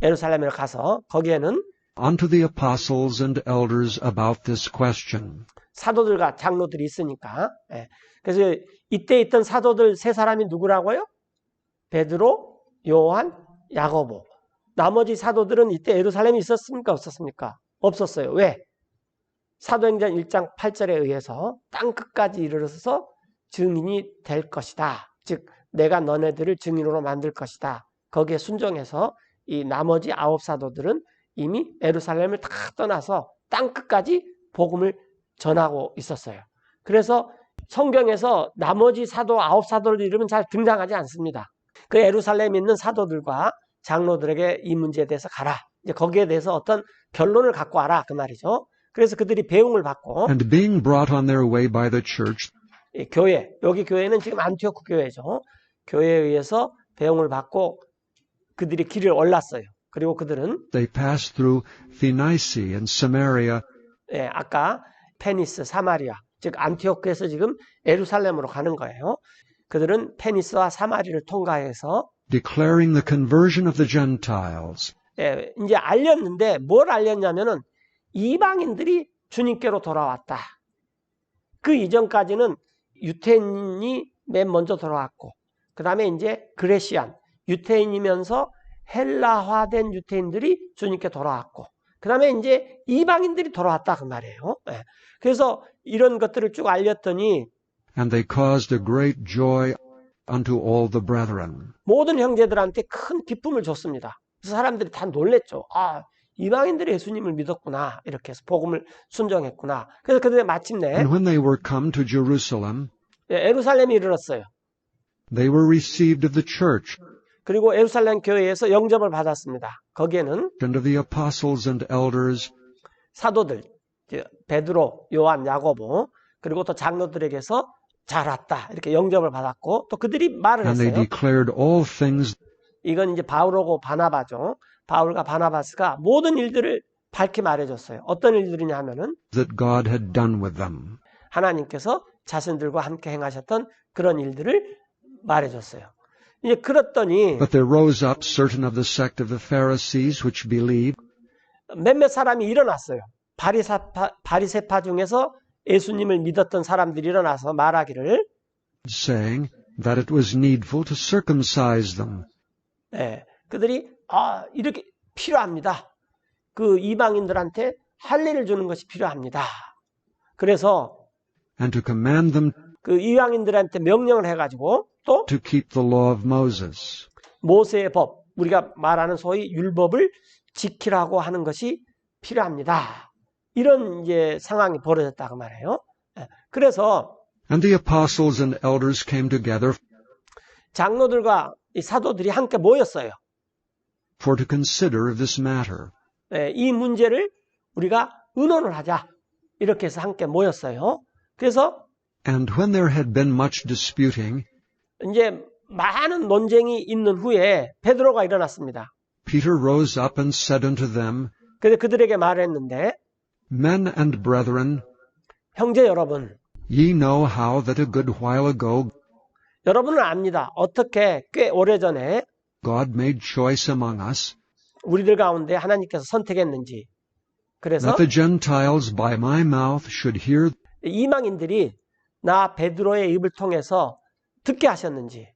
예루살렘에 가서 거기에는 unto the apostles and elders about this question. 사도들과 장로들이 있으니까. 예. 그래서 이때 있던 사도들 세 사람이 누구라고요? 베드로, 요한, 야고보. 나머지 사도들은 이때 예루살렘에 있었습니까? 없었습니까? 없었어요. 왜? 사도행전 1장 8절에 의해서 땅끝까지 이르러서 증인이 될 것이다. 즉 내가 너네들을 증인으로 만들 것이다. 거기에 순종해서 이 나머지 9사도들은 이미 예루살렘을 다 떠나서 땅끝까지 복음을 전하고 있었어요. 그래서 성경에서 나머지 사도 9사도들 이름은 잘 등장하지 않습니다. 그 예루살렘에 있는 사도들과 장로들에게 이 문제에 대해서 가라. 이제 거기에 대해서 어떤 결론을 갖고 와라 그 말이죠. 그래서 그들이 배웅을 받고 And being brought on their way by the church, 이 교회, 여기 교회는 지금 안티오크 교회죠. 교회에 의해서 배웅을 받고 그들이 길을 올랐어요. 그리고 그들은 they passed through Phoenicia and Samaria 아까 페니스, 사마리아, 즉 안티오크에서 지금 예루살렘으로 가는 거예요. 그들은 페니스와 사마리를 통과해서 declaring the conversion of the Gentiles. 이제 알렸는데 뭘 알렸냐면은 이방인들이 주님께로 돌아왔다. 그 이전까지는 유태인이 맨 먼저 돌아왔고 그 다음에 이제 그레시안, 유태인이면서 헬라화된 유태인들이 주님께 돌아왔고 그 다음에 이제 이방인들이 돌아왔다 그 말이에요. 그래서 이런 것들을 쭉 알렸더니 And they caused a great joy unto all the brethren. 모든 형제들한테 큰 기쁨을 줬습니다. 그래서 사람들이 다 놀랬죠. 아, 이방인들이 예수님을 믿었구나. 이렇게 해서 복음을 순종했구나. 그래서 그들이 마침내 And when they were come to Jerusalem, 예루살렘에 이르렀어요. they were received of the church 그리고 예루살렘 교회에서 영접을 받았습니다. 거기에는 and of the apostles and elders 사도들, 베드로, 요한, 야고보 그리고 또 장로들에게서 잘 왔다. 이렇게 영접을 받았고 또 그들이 말을 and they 했어요. declared all things 이건 이제 바울하고 바나바죠. 바울과 바나바스가 모든 일들을 밝히 말해줬어요. 어떤 일들이냐 하면은 that God had done with them. 하나님께서 자신들과 함께 행하셨던 그런 일들을 말해줬어요. 이제 그랬더니 But there rose up certain of the sect of the Pharisees which believed, 몇몇 사람이 일어났어요. 바리새파 중에서 예수님을 믿었던 사람들이 일어나서 말하기를 saying that it was needful to circumcise them, 그들이 이렇게 필요합니다. 그 이방인들한테 할례를 주는 것이 필요합니다. 그래서 and to command them 그 이방인들한테 명령을 해가지고 또 to keep the law of Moses. 모세의 법, 우리가 말하는 소위 율법을 지키라고 하는 것이 필요합니다. 이런 이제 상황이 벌어졌다 그 말이에요. 그래서 And the apostles and elders came together 장로들과 이 사도들이 함께 모였어요. for to consider of this matter. 이 문제를 우리가 의논을 하자. 이렇게 해서 함께 모였어요. 그래서 And when there had been much disputing, 이제 많은 논쟁이 있는 후에 베드로가 일어났습니다. Peter rose up and said unto them, 그래서 그들에게 말했는데 Men and brethren, 형제 여러분, ye know how that a good while ago 여러분은 압니다. 어떻게 꽤 오래전에 God made choice among us, 우리들 가운데 하나님께서 선택했는지. 그래서 that the Gentiles by my mouth should hear 이방인들이 나 베드로의 입을 통해서 듣게 하셨는지.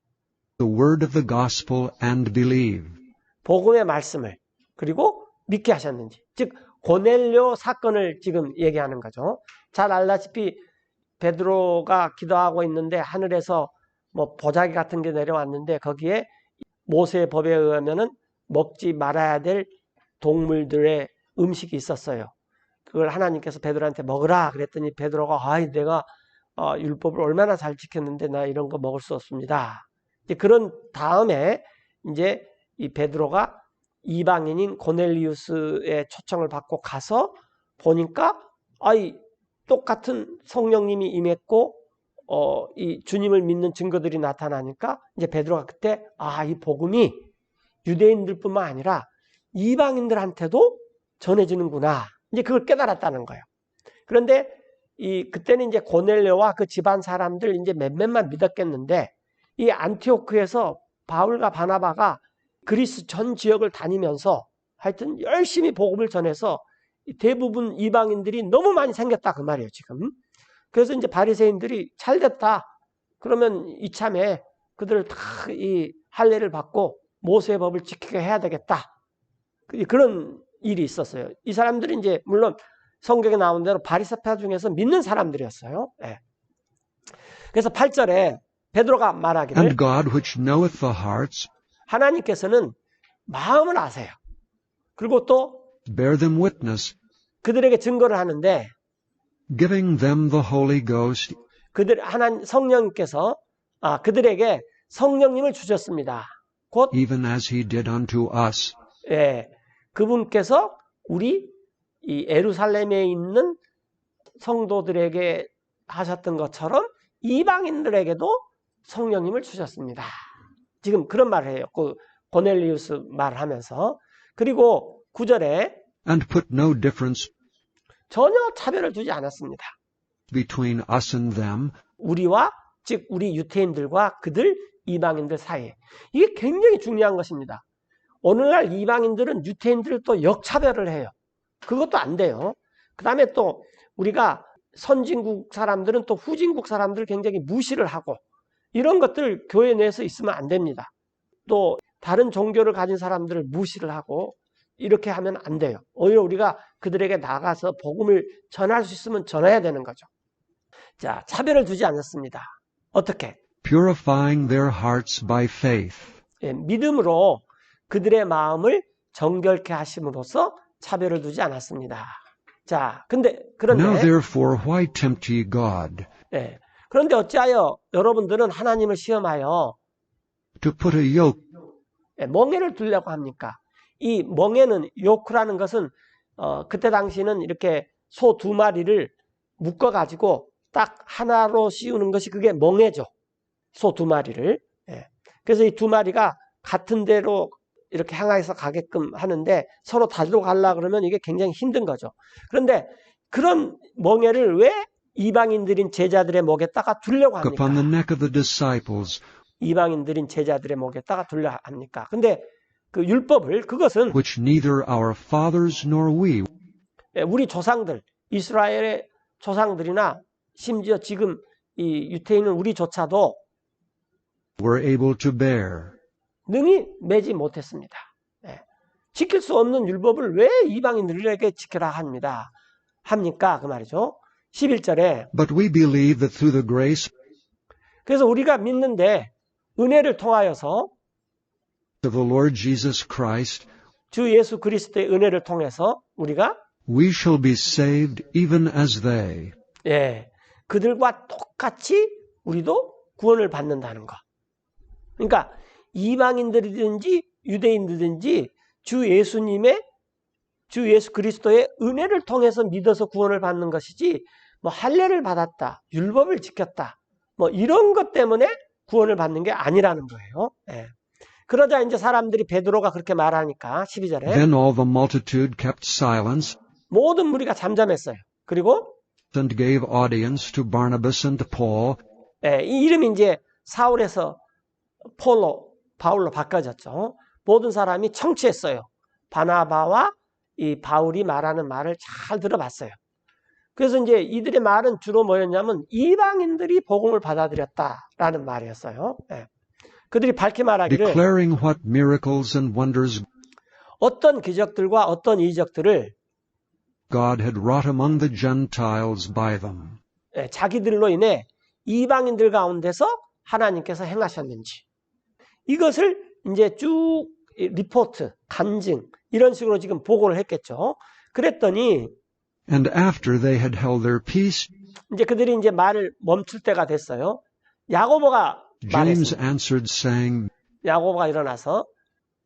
the word of the gospel and believe. 복음의 말씀을 그리고 믿게 하셨는지. 즉 고넬료 사건을 지금 얘기하는 거죠. 잘 알다시피 베드로가 기도하고 있는데 하늘에서 뭐 보자기 같은 게 내려왔는데 거기에 모세의 법에 의하면은 먹지 말아야 될 동물들의 음식이 있었어요. 그걸 하나님께서 베드로한테 먹으라 그랬더니 베드로가 아이 내가 율법을 얼마나 잘 지켰는데 나 이런 거 먹을 수 없습니다. 이제 그런 다음에 이제 이 베드로가 이방인인 고넬리우스의 초청을 받고 가서 보니까 똑같은 성령님이 임했고 이 주님을 믿는 증거들이 나타나니까 이제 베드로가 그때 이 복음이 유대인들뿐만 아니라 이방인들한테도 전해지는구나. 이제 그걸 깨달았다는 거예요. 그런데 그때는 이제 고넬료와 그 집안 사람들 이제 몇몇만 믿었겠는데 이 안티오크에서 바울과 바나바가 그리스 전 지역을 다니면서 하여튼 열심히 복음을 전해서 대부분 이방인들이 너무 많이 생겼다 그 말이에요 지금. 그래서 이제 바리새인들이 잘 됐다. 그러면 이참에 그들을 다 이 할례를 받고 모세의 법을 지키게 해야 되겠다. 그런 일이 있었어요. 이 사람들이 이제 물론 성경에 나온 대로 바리새파 중에서 믿는 사람들이었어요. 네. 그래서 8절에 베드로가 말하기를 And God which knoweth the hearts 하나님께서는 마음을 아세요. 그리고 또 bear them witness, 그들에게 증거를 하는데 giving them the Holy Ghost, 하나님 성령께서 그들에게 성령님을 주셨습니다. 곧 even as he did unto us. 그분께서 우리 이 예루살렘에 있는 성도들에게 하셨던 것처럼 이방인들에게도 성령님을 주셨습니다. 지금 그런 말을 해요. 그 고넬리우스 말을 하면서. 그리고 9절에 And put no difference 전혀 차별을 두지 않았습니다. between us and them, 우리와 즉 우리 유태인들과 그들 이방인들 사이에. 이게 굉장히 중요한 것입니다. 오늘날 이방인들은 유태인들을 또 역차별을 해요. 그것도 안 돼요. 그 다음에 또 우리가 선진국 사람들은 또 후진국 사람들을 굉장히 무시를 하고 이런 것들 교회 내에서 있으면 안 됩니다. 또 다른 종교를 가진 사람들을 무시를 하고 이렇게 하면 안 돼요. 오히려 우리가 그들에게 나가서 복음을 전할 수 있으면 전해야 되는 거죠. 자, 차별을 두지 않았습니다. 어떻게? purifying their hearts by faith. 믿음으로 그들의 마음을 정결케 하심으로써 차별을 두지 않았습니다. 자, 그런데 Now therefore why tempt ye God 그런데 어찌하여 여러분들은 하나님을 시험하여 to put a yoke 멍에를 두려고 합니까? 이 멍에는 요크라는 것은 그때 당시는 이렇게 소 2마리를 묶어가지고 딱 하나로 씌우는 것이 그게 멍에죠. 소 2마리를. 그래서 이 2마리가 같은 데로 이렇게 향해서 가게끔 하는데 서로 다리로 가려고 그러면 이게 굉장히 힘든 거죠. 그런데 그런 멍에를 왜 이방인들인 제자들의 목에다가 두려고 합니까? upon the neck of the disciples, 이방인들인 제자들의 목에다가 두려고 합니까? 근데 그 율법을 그것은 which neither our fathers nor we 우리 조상들, 이스라엘의 조상들이나 심지어 지금 이 유태인은 우리조차도 were able to bear. 능히 매지 못했습니다. 지킬 수 없는 율법을 왜 이방인들에게 지켜라 합니까? 그 말이죠. 11절에 But we believe that through the grace 그래서 우리가 믿는데 은혜를 통하여서 of the Lord Jesus Christ, 주 예수 그리스도의 은혜를 통해서 우리가 we shall be saved even as they. 그들과 똑같이 우리도 구원을 받는다는 거. 그러니까 이방인들이든지 유대인들이든지 주 예수 그리스도의 은혜를 통해서 믿어서 구원을 받는 것이지 뭐 할례를 받았다, 율법을 지켰다, 뭐 이런 것 때문에 구원을 받는 게 아니라는 거예요. 그러자 이제 사람들이 베드로가 그렇게 말하니까 12절에 Then all the multitude kept silence 모든 무리가 잠잠했어요. 그리고 and gave audience to Barnabas and Paul, 이 이름이 이제 사울에서 바울로 바꿔졌죠. 모든 사람이 청취했어요. 바나바와 이 바울이 말하는 말을 잘 들어봤어요. 그래서 이제 이들의 말은 주로 뭐였냐면 이방인들이 복음을 받아들였다라는 말이었어요. 그들이 밝히 말하기를 declaring what miracles and wonders 어떤 기적들과 어떤 이적들을 God had wrought among the Gentiles by them. 자기들로 인해 이방인들 가운데서 하나님께서 행하셨는지 이것을 이제 쭉 리포트, 간증 이런 식으로 지금 보고를 했겠죠. 그랬더니 And after they had held their peace, 이제 그들이 이제 말을 멈출 때가 됐어요. 야고보가 James 말했습니다. answered, saying, 야고보가 일어나서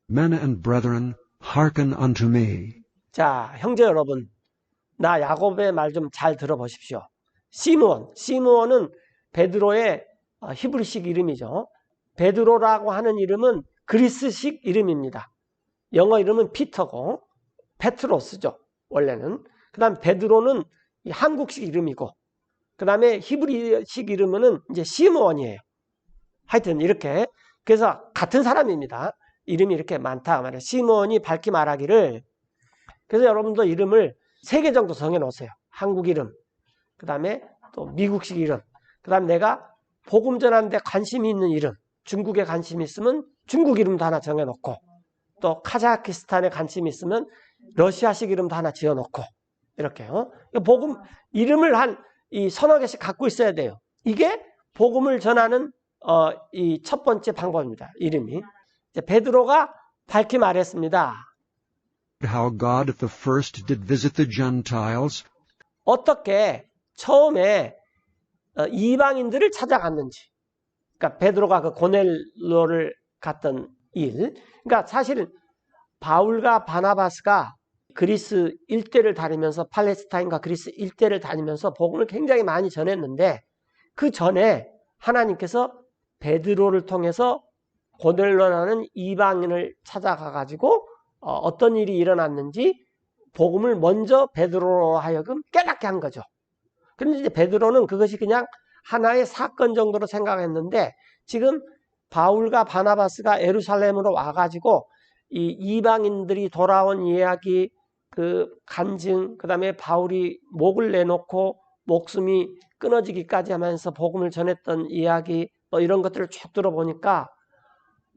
Men and brethren, hearken unto me. 자, 형제 여러분, 나 야고보의 말 좀 잘 들어보십시오. 시므온은 베드로의 히브리식 이름이죠. 베드로라고 하는 이름은 그리스식 이름입니다. 영어 이름은 피터고 페트로스죠. 원래는. 그 다음 베드로는 한국식 이름이고 그 다음에 히브리식 이름은 이제 시므온이에요. 하여튼 이렇게 그래서 같은 사람입니다. 이름이 이렇게 많다 말이에요. 시므온이 밝히 말하기를 그래서 여러분도 이름을 3개 정도 정해놓으세요. 한국 이름, 그 다음에 또 미국식 이름, 그 다음에 내가 복음 전하는데 관심이 있는 이름, 중국에 관심이 있으면 중국 이름도 하나 정해놓고 또 카자흐스탄에 관심이 있으면 러시아식 이름도 하나 지어놓고 이렇게요. 복음 이름을 한 이 서너 개씩 갖고 있어야 돼요. 이게 복음을 전하는 이 첫 번째 방법입니다. 이름이. 이제 베드로가 밝히 말했습니다. How God at the first did visit the Gentiles, 어떻게 처음에 이방인들을 찾아갔는지. 그러니까 베드로가 그 고넬로를 갔던 일. 그러니까 사실은 바울과 바나바스가 그리스 일대를 다니면서 팔레스타인과 그리스 일대를 다니면서 복음을 굉장히 많이 전했는데 그 전에 하나님께서 베드로를 통해서 고넬로라는 이방인을 찾아가 가지고 어떤 일이 일어났는지 복음을 먼저 베드로로 하여금 깨닫게 한 거죠. 그런데 이제 베드로는 그것이 그냥 하나의 사건 정도로 생각했는데 지금 바울과 바나바스가 예루살렘으로 와가지고 이 이방인들이 돌아온 이야기, 그 간증, 그 다음에 바울이 목을 내놓고 목숨이 끊어지기까지 하면서 복음을 전했던 이야기, 뭐 이런 것들을 쭉 들어보니까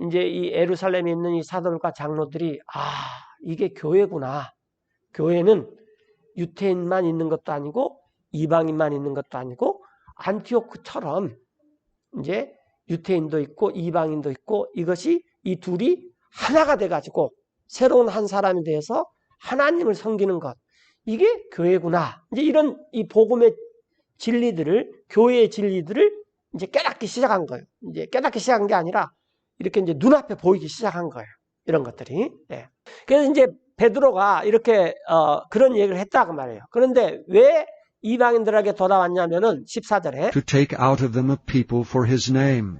이제 이 예루살렘에 있는 이 사도들과 장로들이 이게 교회구나. 교회는 유태인만 있는 것도 아니고 이방인만 있는 것도 아니고 안티오크처럼 이제 유태인도 있고 이방인도 있고 이것이 이 둘이 하나가 돼가지고 새로운 한 사람이 되어서 하나님을 섬기는 것. 이게 교회구나. 이제 이런 이 복음의 진리들을, 교회의 진리들을 이제 깨닫기 시작한 거예요. 이제 깨닫기 시작한 게 아니라 이렇게 이제 눈앞에 보이기 시작한 거예요. 이런 것들이. 예. 그래서 이제 베드로가 이렇게 그런 얘기를 했다고 말해요. 그런데 왜 이방인들에게 돌아왔냐면은 14절에 to take out of them a people for his name.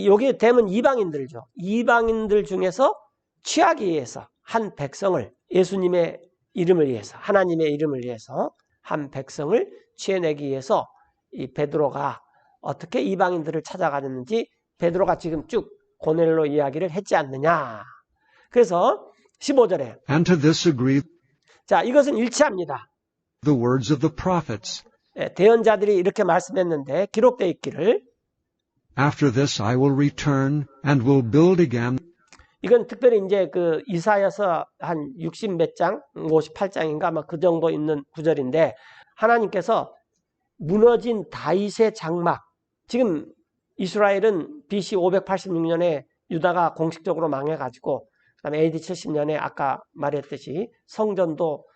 여기 되면 이방인들죠. 이방인들 중에서 취하기 위해서 한 백성을 예수님의 이름을 위해서 하나님의 이름을 위해서 한 백성을 취해내기 위해서 이 베드로가 어떻게 이방인들을 찾아가는지 베드로가 지금 쭉 고넬로 이야기를 했지 않느냐. 그래서 15절에 And to this agree 자 이것은 일치합니다. the words of the prophets. 대언자들이 이렇게 말씀했는데 기록되어 있기를 After this I will return and will build again 이건 특별히 이제 그 이사야서 한 60 몇 장, 58장인가 아마 그 정도 있는 구절인데 하나님께서 무너진 다윗의 장막 지금 이스라엘은 BC 586년에 유다가 공식적으로 망해가지고 그다음에 AD 70년에 아까 말했듯이 성전도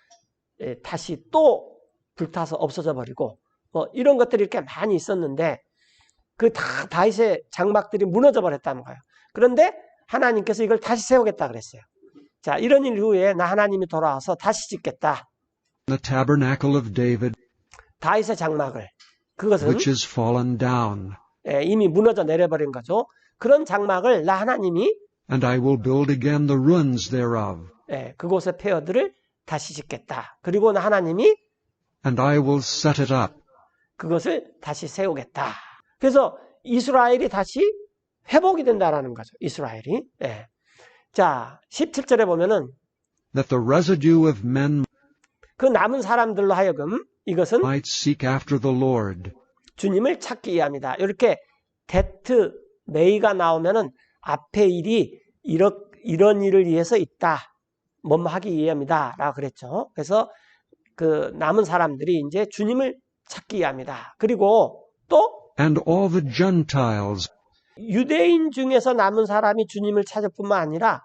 다시 또 불타서 없어져 버리고 뭐 이런 것들이 이렇게 많이 있었는데 그 다 다윗의 장막들이 무너져 버렸다는 거예요. 그런데 하나님께서 이걸 다시 세우겠다 그랬어요. 자, 이런 일 후에 나 하나님이 돌아와서 다시 짓겠다. the tabernacle of David, 다윗의 장막을. 그것은 which is fallen down, 이미 무너져 내려버린 거죠. 그런 장막을 나 하나님이 and I will build again the ruins thereof, 그곳의 폐허들을 다시 짓겠다. 그리고 나 하나님이 and I will set it up. 그것을 다시 세우겠다. 그래서 이스라엘이 다시 회복이 된다라는 거죠. 이스라엘이. 자, 17절에 보면은 that the residue of men 그 남은 사람들로 하여금 이것은 might seek after the Lord. 주님을 찾기 위함이다. 이렇게 데트 메이가 나오면은 앞에 일이 이런 일을 위해서 있다. 뭐뭐 하기 위함이다. 라고 그랬죠. 그래서 그 남은 사람들이 이제 주님을 찾기 위함이다. 그리고 또 And all the Gentiles 유대인 중에서 남은 사람이 주님을 찾을 뿐만 아니라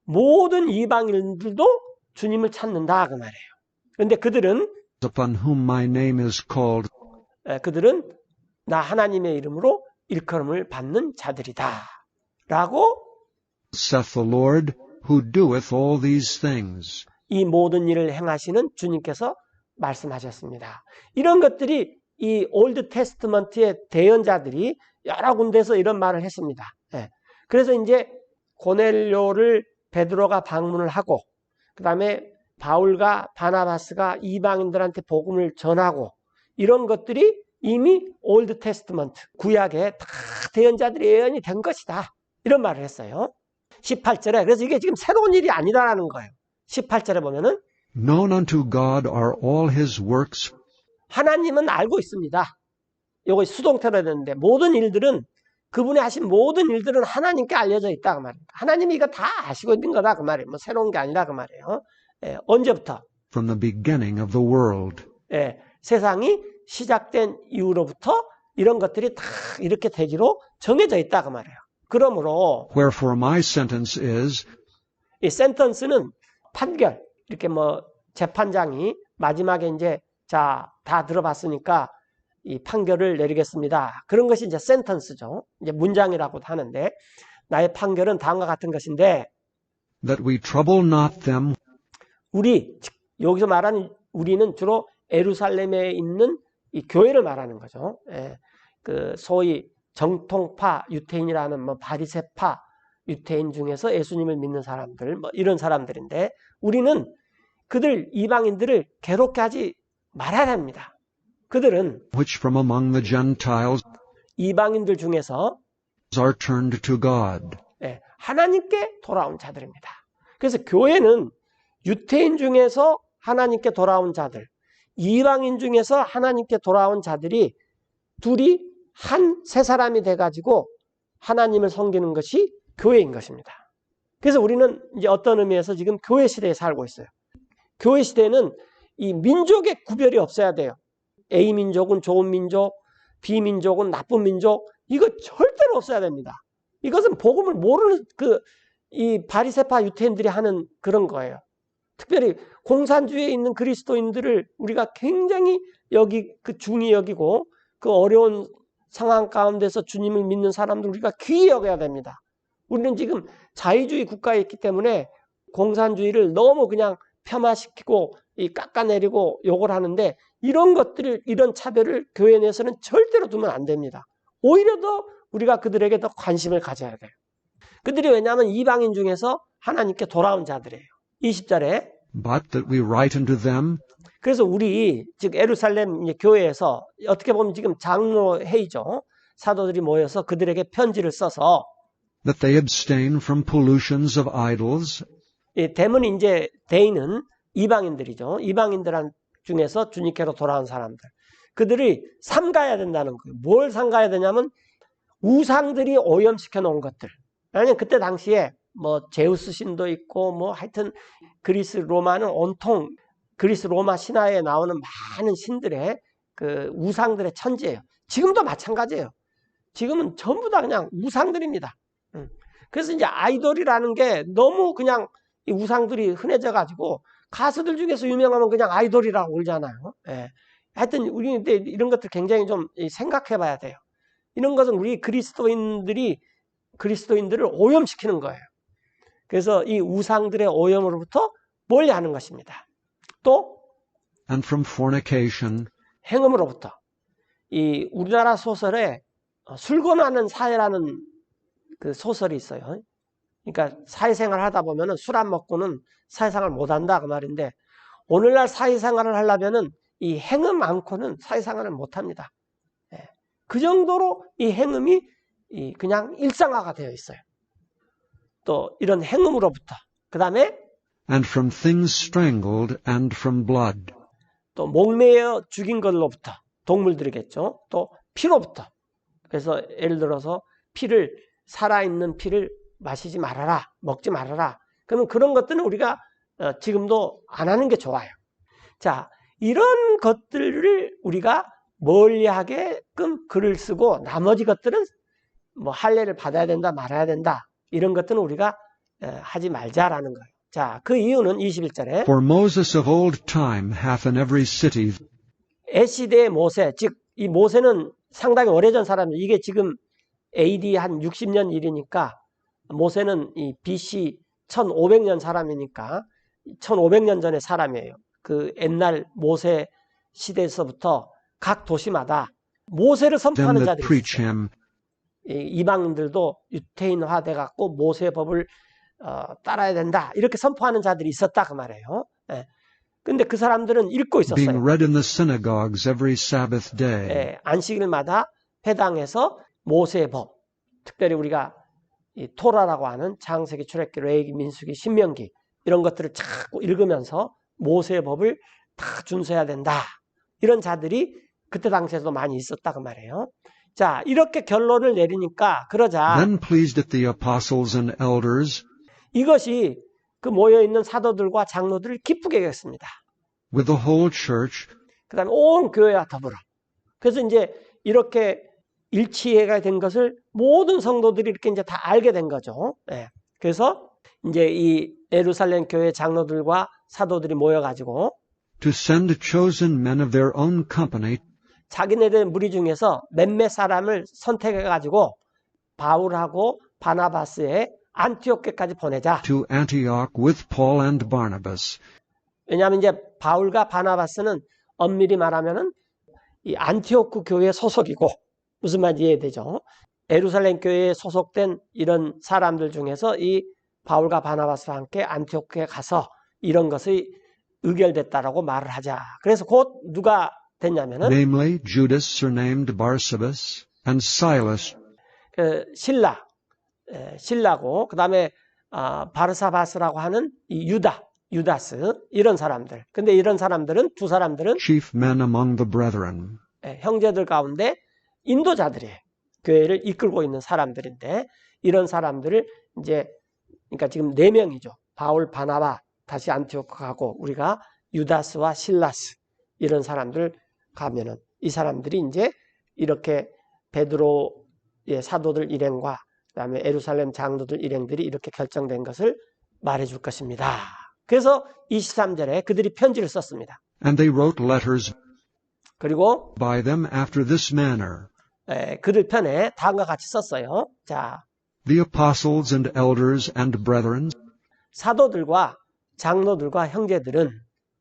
모든 이방인들도 주님을 찾는다. 그 말이에요. 그런데 그들은 upon whom my name is called 나 하나님의 이름으로 일컬음을 받는 자들이다. 라고 saith the Lord, who doeth all these things. 이 모든 일을 행하시는 주님께서 말씀하셨습니다. 이런 것들이 이 올드 테스트먼트의 대언자들이 여러 군데서 이런 말을 했습니다. 예. 그래서 이제 고넬료를 베드로가 방문을 하고 그 다음에 바울과 바나바스가 이방인들한테 복음을 전하고 이런 것들이 이미 올드 테스트먼트 구약에 다 대언자들이 예언이 된 것이다. 이런 말을 했어요. 18절에 그래서 이게 지금 새로운 일이 아니다라는 거예요. 18절에 보면은 Known unto God are all his works. 하나님은 알고 있습니다. 이거 수동태로 해야 되는데 모든 일들은 그분이 하신 모든 일들은 하나님께 알려져 있다 그 말입니다. 하나님이 이거 다 아시고 있는 거다 그 말이에요. 뭐 새로운 게 아니라 그 말이에요. 예, 언제부터? From the beginning of the world. 예, 세상이 시작된 이후로부터 이런 것들이 다 이렇게 되기로 정해져 있다 그 말이에요. 그러므로 Wherefore my sentence is, 이 센턴스는 판결 이렇게 뭐 재판장이 마지막에 이제 자 다 들어봤으니까 이 판결을 내리겠습니다. 그런 것이 이제 센턴스죠. 이제 문장이라고도 하는데 나의 판결은 다음과 같은 것인데 that we trouble not them 여기서 말하는 우리는 주로 예루살렘에 있는 이 교회를 말하는 거죠. 예, 그 소위 정통파 유태인이라는 뭐 바리새파 유태인 중에서 예수님을 믿는 사람들 뭐 이런 사람들인데 우리는 그들 이방인들을 괴롭게 하지 말아야 합니다. 그들은 which from among the Gentiles 이방인들 중에서 are turned to God. 예, 하나님께 돌아온 자들입니다. 그래서 교회는 유태인 중에서 하나님께 돌아온 자들, 이방인 중에서 하나님께 돌아온 자들이 둘이 세 사람이 돼가지고 하나님을 섬기는 것이 교회인 것입니다. 그래서 우리는 이제 어떤 의미에서 지금 교회 시대에 살고 있어요. 교회 시대는 이 민족의 구별이 없어야 돼요. A 민족은 좋은 민족, B 민족은 나쁜 민족, 이거 절대로 없어야 됩니다. 이것은 복음을 모르는 이 바리새파 유태인들이 하는 그런 거예요. 특별히 공산주의에 있는 그리스도인들을 우리가 굉장히 중히 여기고 그 어려운 상황 가운데서 주님을 믿는 사람들 우리가 귀히 여겨야 됩니다. 우리는 지금 자유주의 국가에 있기 때문에 공산주의를 너무 그냥 폄하시키고 깎아내리고 욕을 하는데 이런 차별을 교회 내에서는 절대로 두면 안 됩니다. 오히려 더 우리가 그들에게 더 관심을 가져야 돼요. 그들이 왜냐하면 이방인 중에서 하나님께 돌아온 자들이에요. 20절에 But that we write unto them 그래서 우리 즉 예루살렘 교회에서 어떻게 보면 지금 장로회의죠. 사도들이 모여서 그들에게 편지를 써서 that they abstain from pollutions of idols 대문 이제 대인은 이방인들이죠. 이방인들 중에서 주님께로 돌아온 사람들. 그들이 삼가야 된다는 거예요. 뭘 삼가야 되냐면 우상들이 오염시켜 놓은 것들. 왜냐하면 그때 당시에 뭐 제우스 신도 있고 뭐 하여튼 그리스 로마는 온통 그리스 로마 신화에 나오는 많은 신들의 그 우상들의 천지예요. 지금도 마찬가지예요. 지금은 전부 다 그냥 우상들입니다. 그래서 이제 아이돌이라는 게 너무 그냥 이 우상들이 흔해져 가지고 가수들 중에서 유명하면 그냥 아이돌이라고 그러잖아요. 예. 하여튼 우리는 이런 것들 굉장히 좀 생각해 봐야 돼요. 이런 것은 우리 그리스도인들을 오염시키는 거예요. 그래서 이 우상들의 오염으로부터 멀리하는 것입니다. 또 and from fornication 행음으로부터 이 우리나라 소설에 술권하는 사회라는 그 소설이 있어요. 그러니까 사회생활 하다 보면은 술 안 먹고는 사회생활 못 한다 그 말인데 오늘날 사회생활을 하려면은 이 행음 않고는 사회생활을 못 합니다. 그 정도로 이 행음이 그냥 일상화가 되어 있어요. 또 이런 행음으로부터 그 다음에 and from things strangled and from blood. 또 목매어 죽인 걸로부터 동물들이겠죠. 또 피로부터. 그래서 예를 들어서 살아있는 피를 마시지 말아라, 먹지 말아라. 그러면 그런 것들은 우리가 지금도 안 하는 게 좋아요. 자, 이런 것들을 우리가 멀리하게끔 글을 쓰고 나머지 것들은 뭐 할례를 받아야 된다, 말아야 된다. 이런 것들은 우리가 하지 말자라는 거예요. 자, 그 이유는 21절에 For Moses of old time hath in every city 애시대의 모세, 즉 이 모세는 상당히 오래전 사람이에요. 이게 지금 AD 한 60년 일이니까 모세는 이 BC 1500년 사람이니까 1500년 전의 사람이에요. 그 옛날 모세 시대에서부터 각 도시마다 모세를 them 선포하는 that 자들이 preach 있어요. him, 이방인들도 유태인화 돼갖고 모세의 법을 따라야 된다 이렇게 선포하는 자들이 있었다 그 말이에요. 예. 근데 그 사람들은 읽고 being 있었어요. read in the synagogues every Sabbath day. 예, 안식일마다 회당에서 모세의 법, 특별히 우리가 이 토라라고 하는 창세기, 출애굽기, 레위기, 민수기, 신명기 이런 것들을 자꾸 읽으면서 모세의 법을 다 준수해야 된다. 이런 자들이 그때 당시에도 많이 있었다 그 말이에요. 자, 이렇게 결론을 내리니까 그러자 Then pleased it the apostles and elders 이것이 그 모여있는 사도들과 장로들을 기쁘게 했습니다. with the whole church 그 다음에 온 교회와 더불어. 그래서 이제 이렇게 일치해가 된 것을 모든 성도들이 이렇게 이제 다 알게 된 거죠. 예. 그래서 이제 이 예루살렘 교회 장로들과 사도들이 모여가지고 to send chosen men of their own company 자기네들 무리 중에서 몇몇 사람을 선택해가지고 바울하고 바나바스의 안티오케까지 보내자. to Antioch with Paul and Barnabas, 왜냐하면 이제 바울과 바나바스는 엄밀히 말하면은 이 안티오크 교회 소속이고 무슨 말인지 이해되죠? 예루살렘 교회에 소속된 이런 사람들 중에서 이 바울과 바나바스와 함께 안티오크에 가서 이런 것이 의결됐다라고 말을 하자. 그래서 곧 누가 됐냐면은 namely Judas surnamed Barsabas and Silas, 신라고 그 다음에 바르사바스라고 하는 이 유다스 이런 사람들. 근데 이런 사람들은 두 사람들은 chief men among the brethren. 형제들 가운데 인도자들이에요. 교회를 이끌고 있는 사람들인데 이런 사람들을 이제 그러니까 지금 4명이죠. 바울, 바나바, 다시 안티오크 가고 우리가 유다스와 실라스 이런 사람들 가면은 이 사람들이 이제 이렇게 베드로의 사도들 일행과 그다음에 예루살렘 장로들 일행들이 이렇게 결정된 것을 말해줄 것입니다. 그래서 23절에 그들이 편지를 썼습니다. And they wrote letters 그리고 by them after this manner. 그들 편에 다음과 같이 썼어요. 자, The apostles and elders and brethren 사도들과 장로들과 형제들은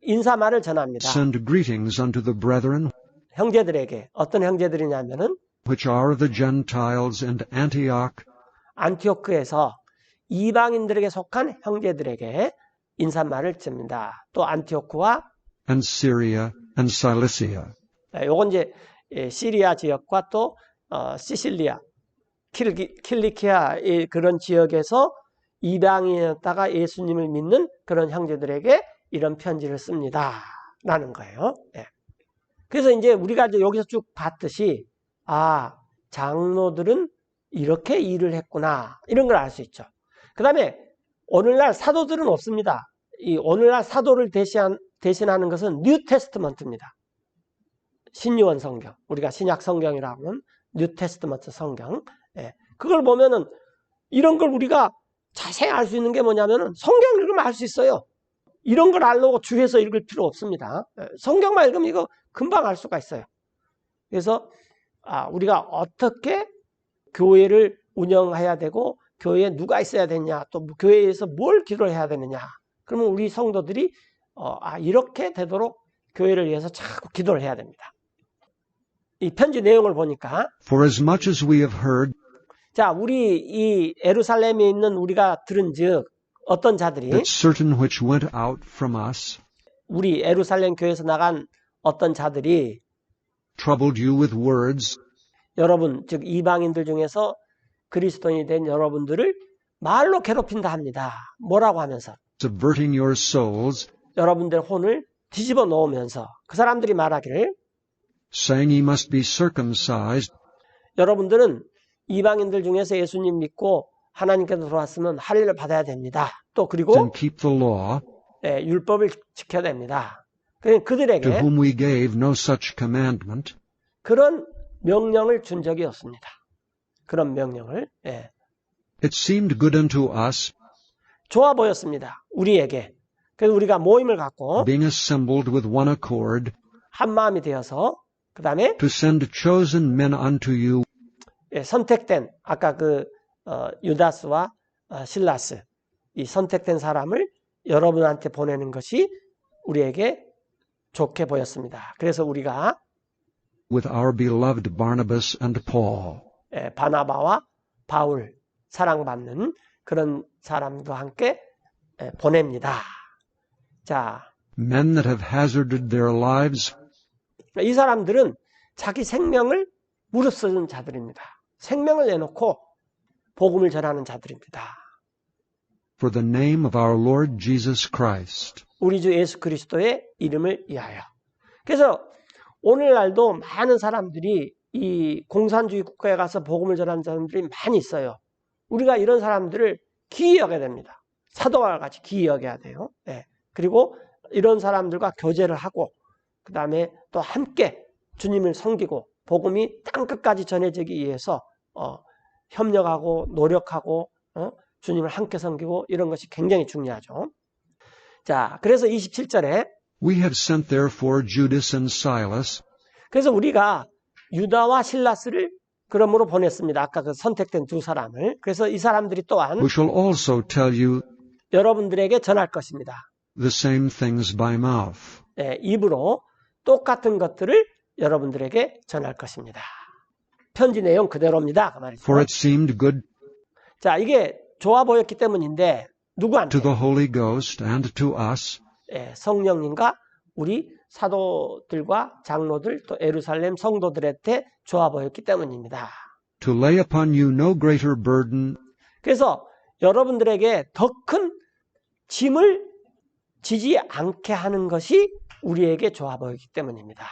인사말을 전합니다. send greetings unto the brethren 형제들에게 어떤 형제들이냐면은 which are of the Gentiles and Antioch 안티오크에서 이방인들에게 속한 형제들에게 인사말을 씁니다. 또 안티오크와 and Syria and Cilicia. 요건 이제 시리아 지역과 또 시실리아, 킬리키아 그런 지역에서 이방인이었다가 예수님을 믿는 그런 형제들에게 이런 편지를 씁니다. 라는 거예요. 그래서 이제 우리가 이제 여기서 쭉 봤듯이 장로들은 이렇게 일을 했구나. 이런 걸 알 수 있죠. 그 다음에 오늘날 사도들은 없습니다. 이 오늘날 사도를 대신하는 것은 뉴 테스트먼트입니다. 신유원 성경, 우리가 신약 성경이라고 하는 뉴 테스트먼트 성경. 그걸 보면은 이런 걸 우리가 자세히 알 수 있는 게 뭐냐면은 성경 읽으면 알 수 있어요. 이런 걸 알려고 주에서 읽을 필요 없습니다. 성경만 읽으면 이거 금방 알 수가 있어요. 그래서 우리가 어떻게 교회를 운영해야 되고 교회에 누가 있어야 되냐, 또 교회에서 뭘 기도를 해야 되느냐. 그러면 우리 성도들이 이렇게 되도록 교회를 위해서 자꾸 기도를 해야 됩니다. 이 편지 내용을 보니까 For as much as we have heard 자, 우리 이 예루살렘에 있는 우리가 들은즉 어떤 자들이 that certain which went out from us 우리 예루살렘 교회에서 나간 어떤 자들이 troubled you with words 여러분, 즉 이방인들 중에서 그리스도인이 된 여러분들을 말로 괴롭힌다 합니다. 뭐라고 하면서? subverting your souls, 여러분들 혼을 뒤집어 놓으면서 그 사람들이 말하기를 saying ye must be circumcised 여러분들은 이방인들 중에서 예수님 믿고 하나님께서 들어왔으면 할례를 받아야 됩니다. 또 그리고 and keep the law, 율법을 지켜야 됩니다. to 그들에게 whom we gave no such commandment, 그런 명령을 준 적이 없습니다. 그런 명령을. it seemed good unto us, 좋아 보였습니다. 우리에게. 그래서 우리가 모임을 갖고 being assembled with one accord, 한 마음이 되어서 그 다음에 to send chosen men unto you, 선택된 아까 유다스와 실라스 이 선택된 사람을 여러분한테 보내는 것이 우리에게 좋게 보였습니다. 그래서 우리가 with our beloved Barnabas and Paul, 바나바와 바울 사랑받는 그런 사람과 함께 보냅니다. 자, men that have hazarded their lives 이 사람들은 자기 생명을 무릅쓰는 자들입니다. 생명을 내놓고 복음을 전하는 자들입니다. for the name of our Lord Jesus Christ. 우리 주 예수 그리스도의 이름을 위하여. 그래서 오늘날도 많은 사람들이 이 공산주의 국가에 가서 복음을 전하는 사람들이 많이 있어요. 우리가 이런 사람들을 기이 여겨야 됩니다. 사도와 같이 기이 여겨야 돼요. 그리고 이런 사람들과 교제를 하고 그 다음에 또 함께 주님을 섬기고 복음이 땅끝까지 전해지기 위해서 협력하고 노력하고 주님을 함께 섬기고 이런 것이 굉장히 중요하죠. 자, 그래서 27절에 We have sent therefore Judas and Silas, 그래서 우리가 유다와 실라스를 그러므로 보냈습니다. 아까 그 선택된 두 사람을. 그래서 이 사람들이 또한 who shall also tell you 여러분들에게 전할 것입니다. the same things by mouth. 입으로 똑같은 것들을 여러분들에게 전할 것입니다. 편지 내용 그대로입니다. 그 말이죠. For it seemed good 자, 이게 좋아 보였기 때문인데 누구한테? to the Holy Ghost and to us 성령님과 우리 사도들과 장로들 또 예루살렘 성도들한테 좋아 보였기 때문입니다. to lay upon you no greater burden 그래서 여러분들에게 더 큰 짐을 지지 않게 하는 것이 우리에게 좋아 보이기 때문입니다.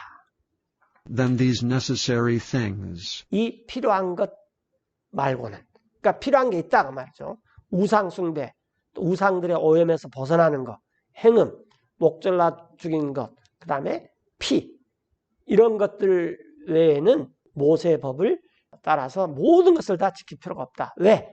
than these necessary things. 이 필요한 것 말고는. 그러니까 필요한 게 있다고 말이죠. 우상 숭배, 또 우상들의 오염에서 벗어나는 것, 행음, 목졸라 죽인 것, 그 다음에 피 이런 것들 외에는 모세의 법을 따라서 모든 것을 다 지킬 필요가 없다. 왜?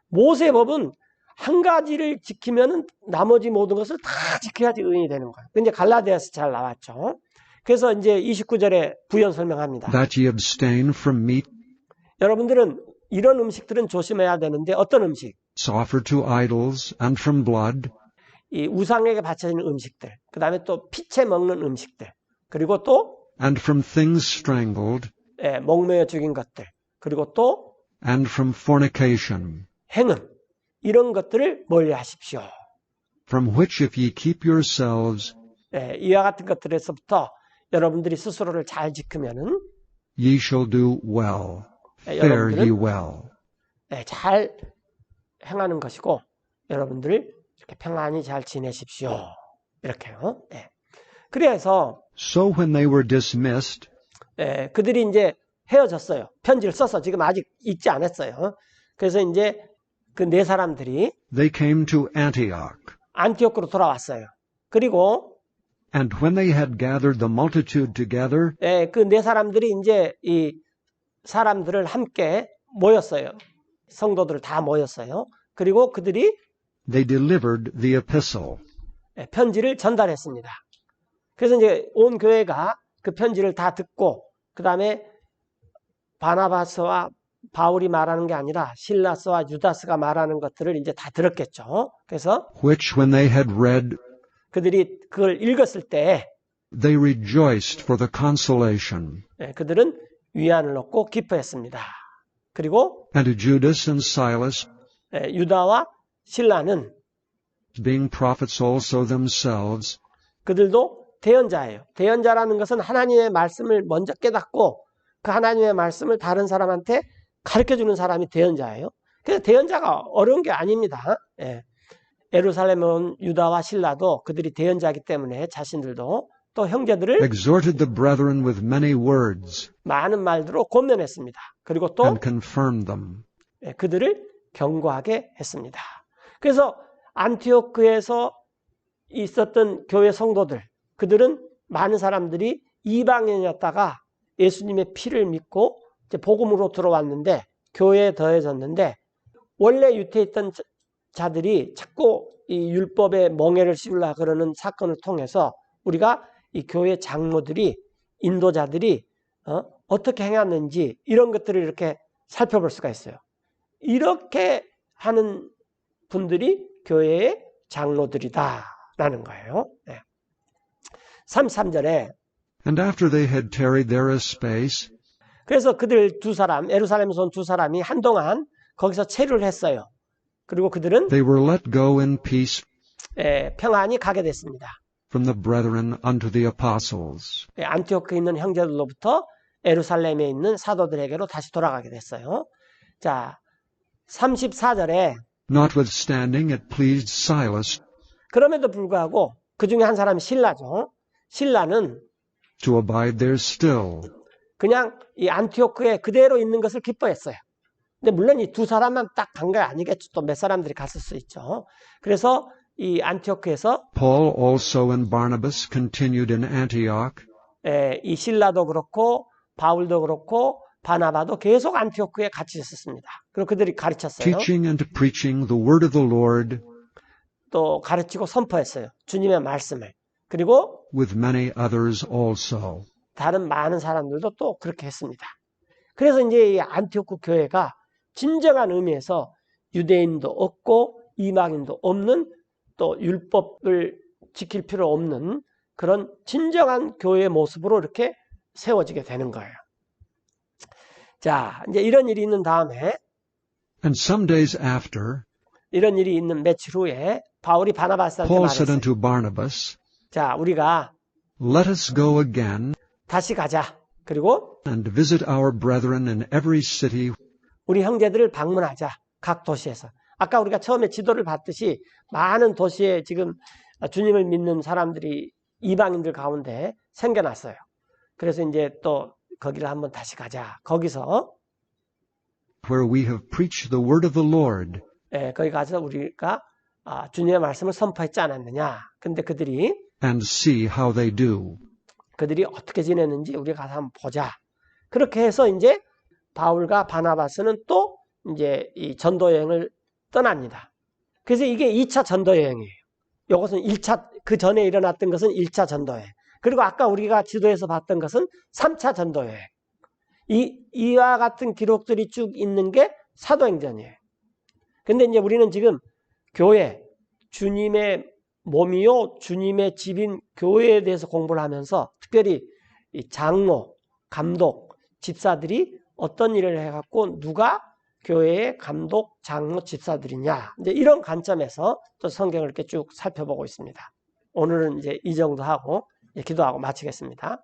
모세의 법은 한 가지를 지키면은 나머지 모든 것을 다 지켜야지 의인이 되는 거예요. 근데 갈라디아서 잘 나왔죠. 그래서 이제 29절에 부연 설명합니다. that ye abstain from meats 여러분들은 이런 음식들은 조심해야 되는데 어떤 음식? offered to idols and from blood 이 우상에게 바쳐지는 음식들, 그 다음에 또 피채 먹는 음식들, 그리고 또 and from things strangled 목매어 죽인 것들, 그리고 또 and from fornication, 행음 이런 것들을 멀리하십시오. from which if ye keep yourselves 이와 같은 것들에서부터 여러분들이 스스로를 잘 지키면은 ye shall do well, fare ye well. 잘 행하는 것이고 여러분들 이렇게 평안히 잘 지내십시오. 이렇게요. 그래서 So when they were dismissed, 그들이 이제 헤어졌어요. 편지를 써서 지금 아직 읽지 않았어요. 그래서 이제 그 네 사람들이 they came to Antioch. 안티오크로 돌아왔어요. 그리고 And when they had gathered the multitude together, 그 네 사람들이 이제 이 사람들을 함께 모였어요. 성도들 다 모였어요. 그리고 그들이 they delivered the epistle. 편지를 전달했습니다. 그래서 이제 온 교회가 그 편지를 다 듣고 그 다음에 바나바스와 바울이 말하는 게 아니라 실라스와 유다스가 말하는 것들을 이제 다 들었겠죠. 그래서 which when they had read, 그들이 그걸 읽었을 때 they rejoiced for the consolation. 그들은 위안을 얻고 기뻐했습니다. 그리고 And Judas and Silas, 유다와 신라는 being prophets also themselves, 그들도 대언자예요. 대언자라는 것은 하나님의 말씀을 먼저 깨닫고 그 하나님의 말씀을 다른 사람한테 가르쳐주는 사람이 대언자예요. 그래서 대언자가 어려운 게 아닙니다. 예루살렘에 온 유다와 신라도 그들이 대언자이기 때문에 자신들도 또 형제들을 exhorted the brethren with many words, 많은 말들로 권면했습니다. 그리고 또 and confirmed them. 그들을 경고하게 했습니다. 그래서 안티오크에서 있었던 교회 성도들, 그들은 많은 사람들이 이방인이었다가 예수님의 피를 믿고 이제 복음으로 들어왔는데 교회에 더해졌는데 원래 유태에 있던 자들이 자꾸 이 율법의 멍에를 씌우려 그러는 사건을 통해서 우리가 이 교회 장로들이 인도자들이 어떻게 행했는지 이런 것들을 이렇게 살펴볼 수가 있어요. 이렇게 하는 분들이 교회의 장로들이다라는 거예요. 네. 33절에 And after they had tarried there a space, 그래서 그들 두 사람, 예루살렘에서 온 두 사람이 한동안 거기서 체류를 했어요. 그리고 그들은 they were let go in peace 평안히 가게 됐습니다. from the brethren unto the apostles. 안티오크에 있는 형제들로부터 예루살렘에 있는 사도들에게로 다시 돌아가게 됐어요. 자, 34절에 Notwithstanding it pleased Silas 그럼에도 불구하고 그 중에 한 사람이 실라죠. 실라는 to abide there still. 그냥 이 안티오크에 그대로 있는 것을 기뻐했어요. 근데 물론 이 두 사람만 딱 간 게 아니겠죠. 또 몇 사람들이 갔을 수 있죠. 그래서 이 안티오크에서 Paul also and Barnabas continued in Antioch, 이 실라도 그렇고 바울도 그렇고 바나바도 계속 안티오크에 같이 있었습니다. 그리고 그들이 가르쳤어요. teaching and preaching the word of the Lord 또 가르치고 선포했어요. 주님의 말씀을. 그리고 with many others also. 다른 많은 사람들도 또 그렇게 했습니다. 그래서 이제 이 안티오크 교회가 진정한 의미에서 유대인도 없고 이방인도 없는 또 율법을 지킬 필요 없는 그런 진정한 교회의 모습으로 이렇게 세워지게 되는 거예요. 자, 이제 이런 일이 있는 다음에 And some days after, 이런 일이 있는 며칠 후에 바울이 바나바스한테 Paul said 말했어요. unto Barnabas, 자, 우리가 Let us go again 다시 가자. 그리고 and visit our brethren in every city 우리 형제들을 방문하자. 각 도시에서. 아까 우리가 처음에 지도를 봤듯이 많은 도시에 지금 주님을 믿는 사람들이 이방인들 가운데 생겨났어요. 그래서 이제 또 거기를 한번 다시 가자. 거기서 where we have preached the word of the Lord, 거기 가서 우리가 주님의 말씀을 선포했지 않았느냐. 근데 그들이 and see how they do. 그들이 어떻게 지냈는지 우리가 가서 한번 보자. 그렇게 해서 이제 바울과 바나바스는 또 이제 이 전도 여행을 떠납니다. 그래서 이게 2차 전도 여행이에요. 이것은 1차, 그 전에 일어났던 것은 1차 전도 여행. 그리고 아까 우리가 지도에서 봤던 것은 3차 전도 여행. 이와 같은 기록들이 쭉 있는 게 사도행전이에요. 근데 이제 우리는 지금 교회, 주님의 몸이요, 주님의 집인 교회에 대해서 공부를 하면서 특별히 이 장로, 감독, 집사들이 어떤 일을 해갖고 누가 교회의 감독, 장로, 집사들이냐. 이제 이런 관점에서 또 성경을 이렇게 쭉 살펴보고 있습니다. 오늘은 이제 이 정도 하고 기도하고 마치겠습니다.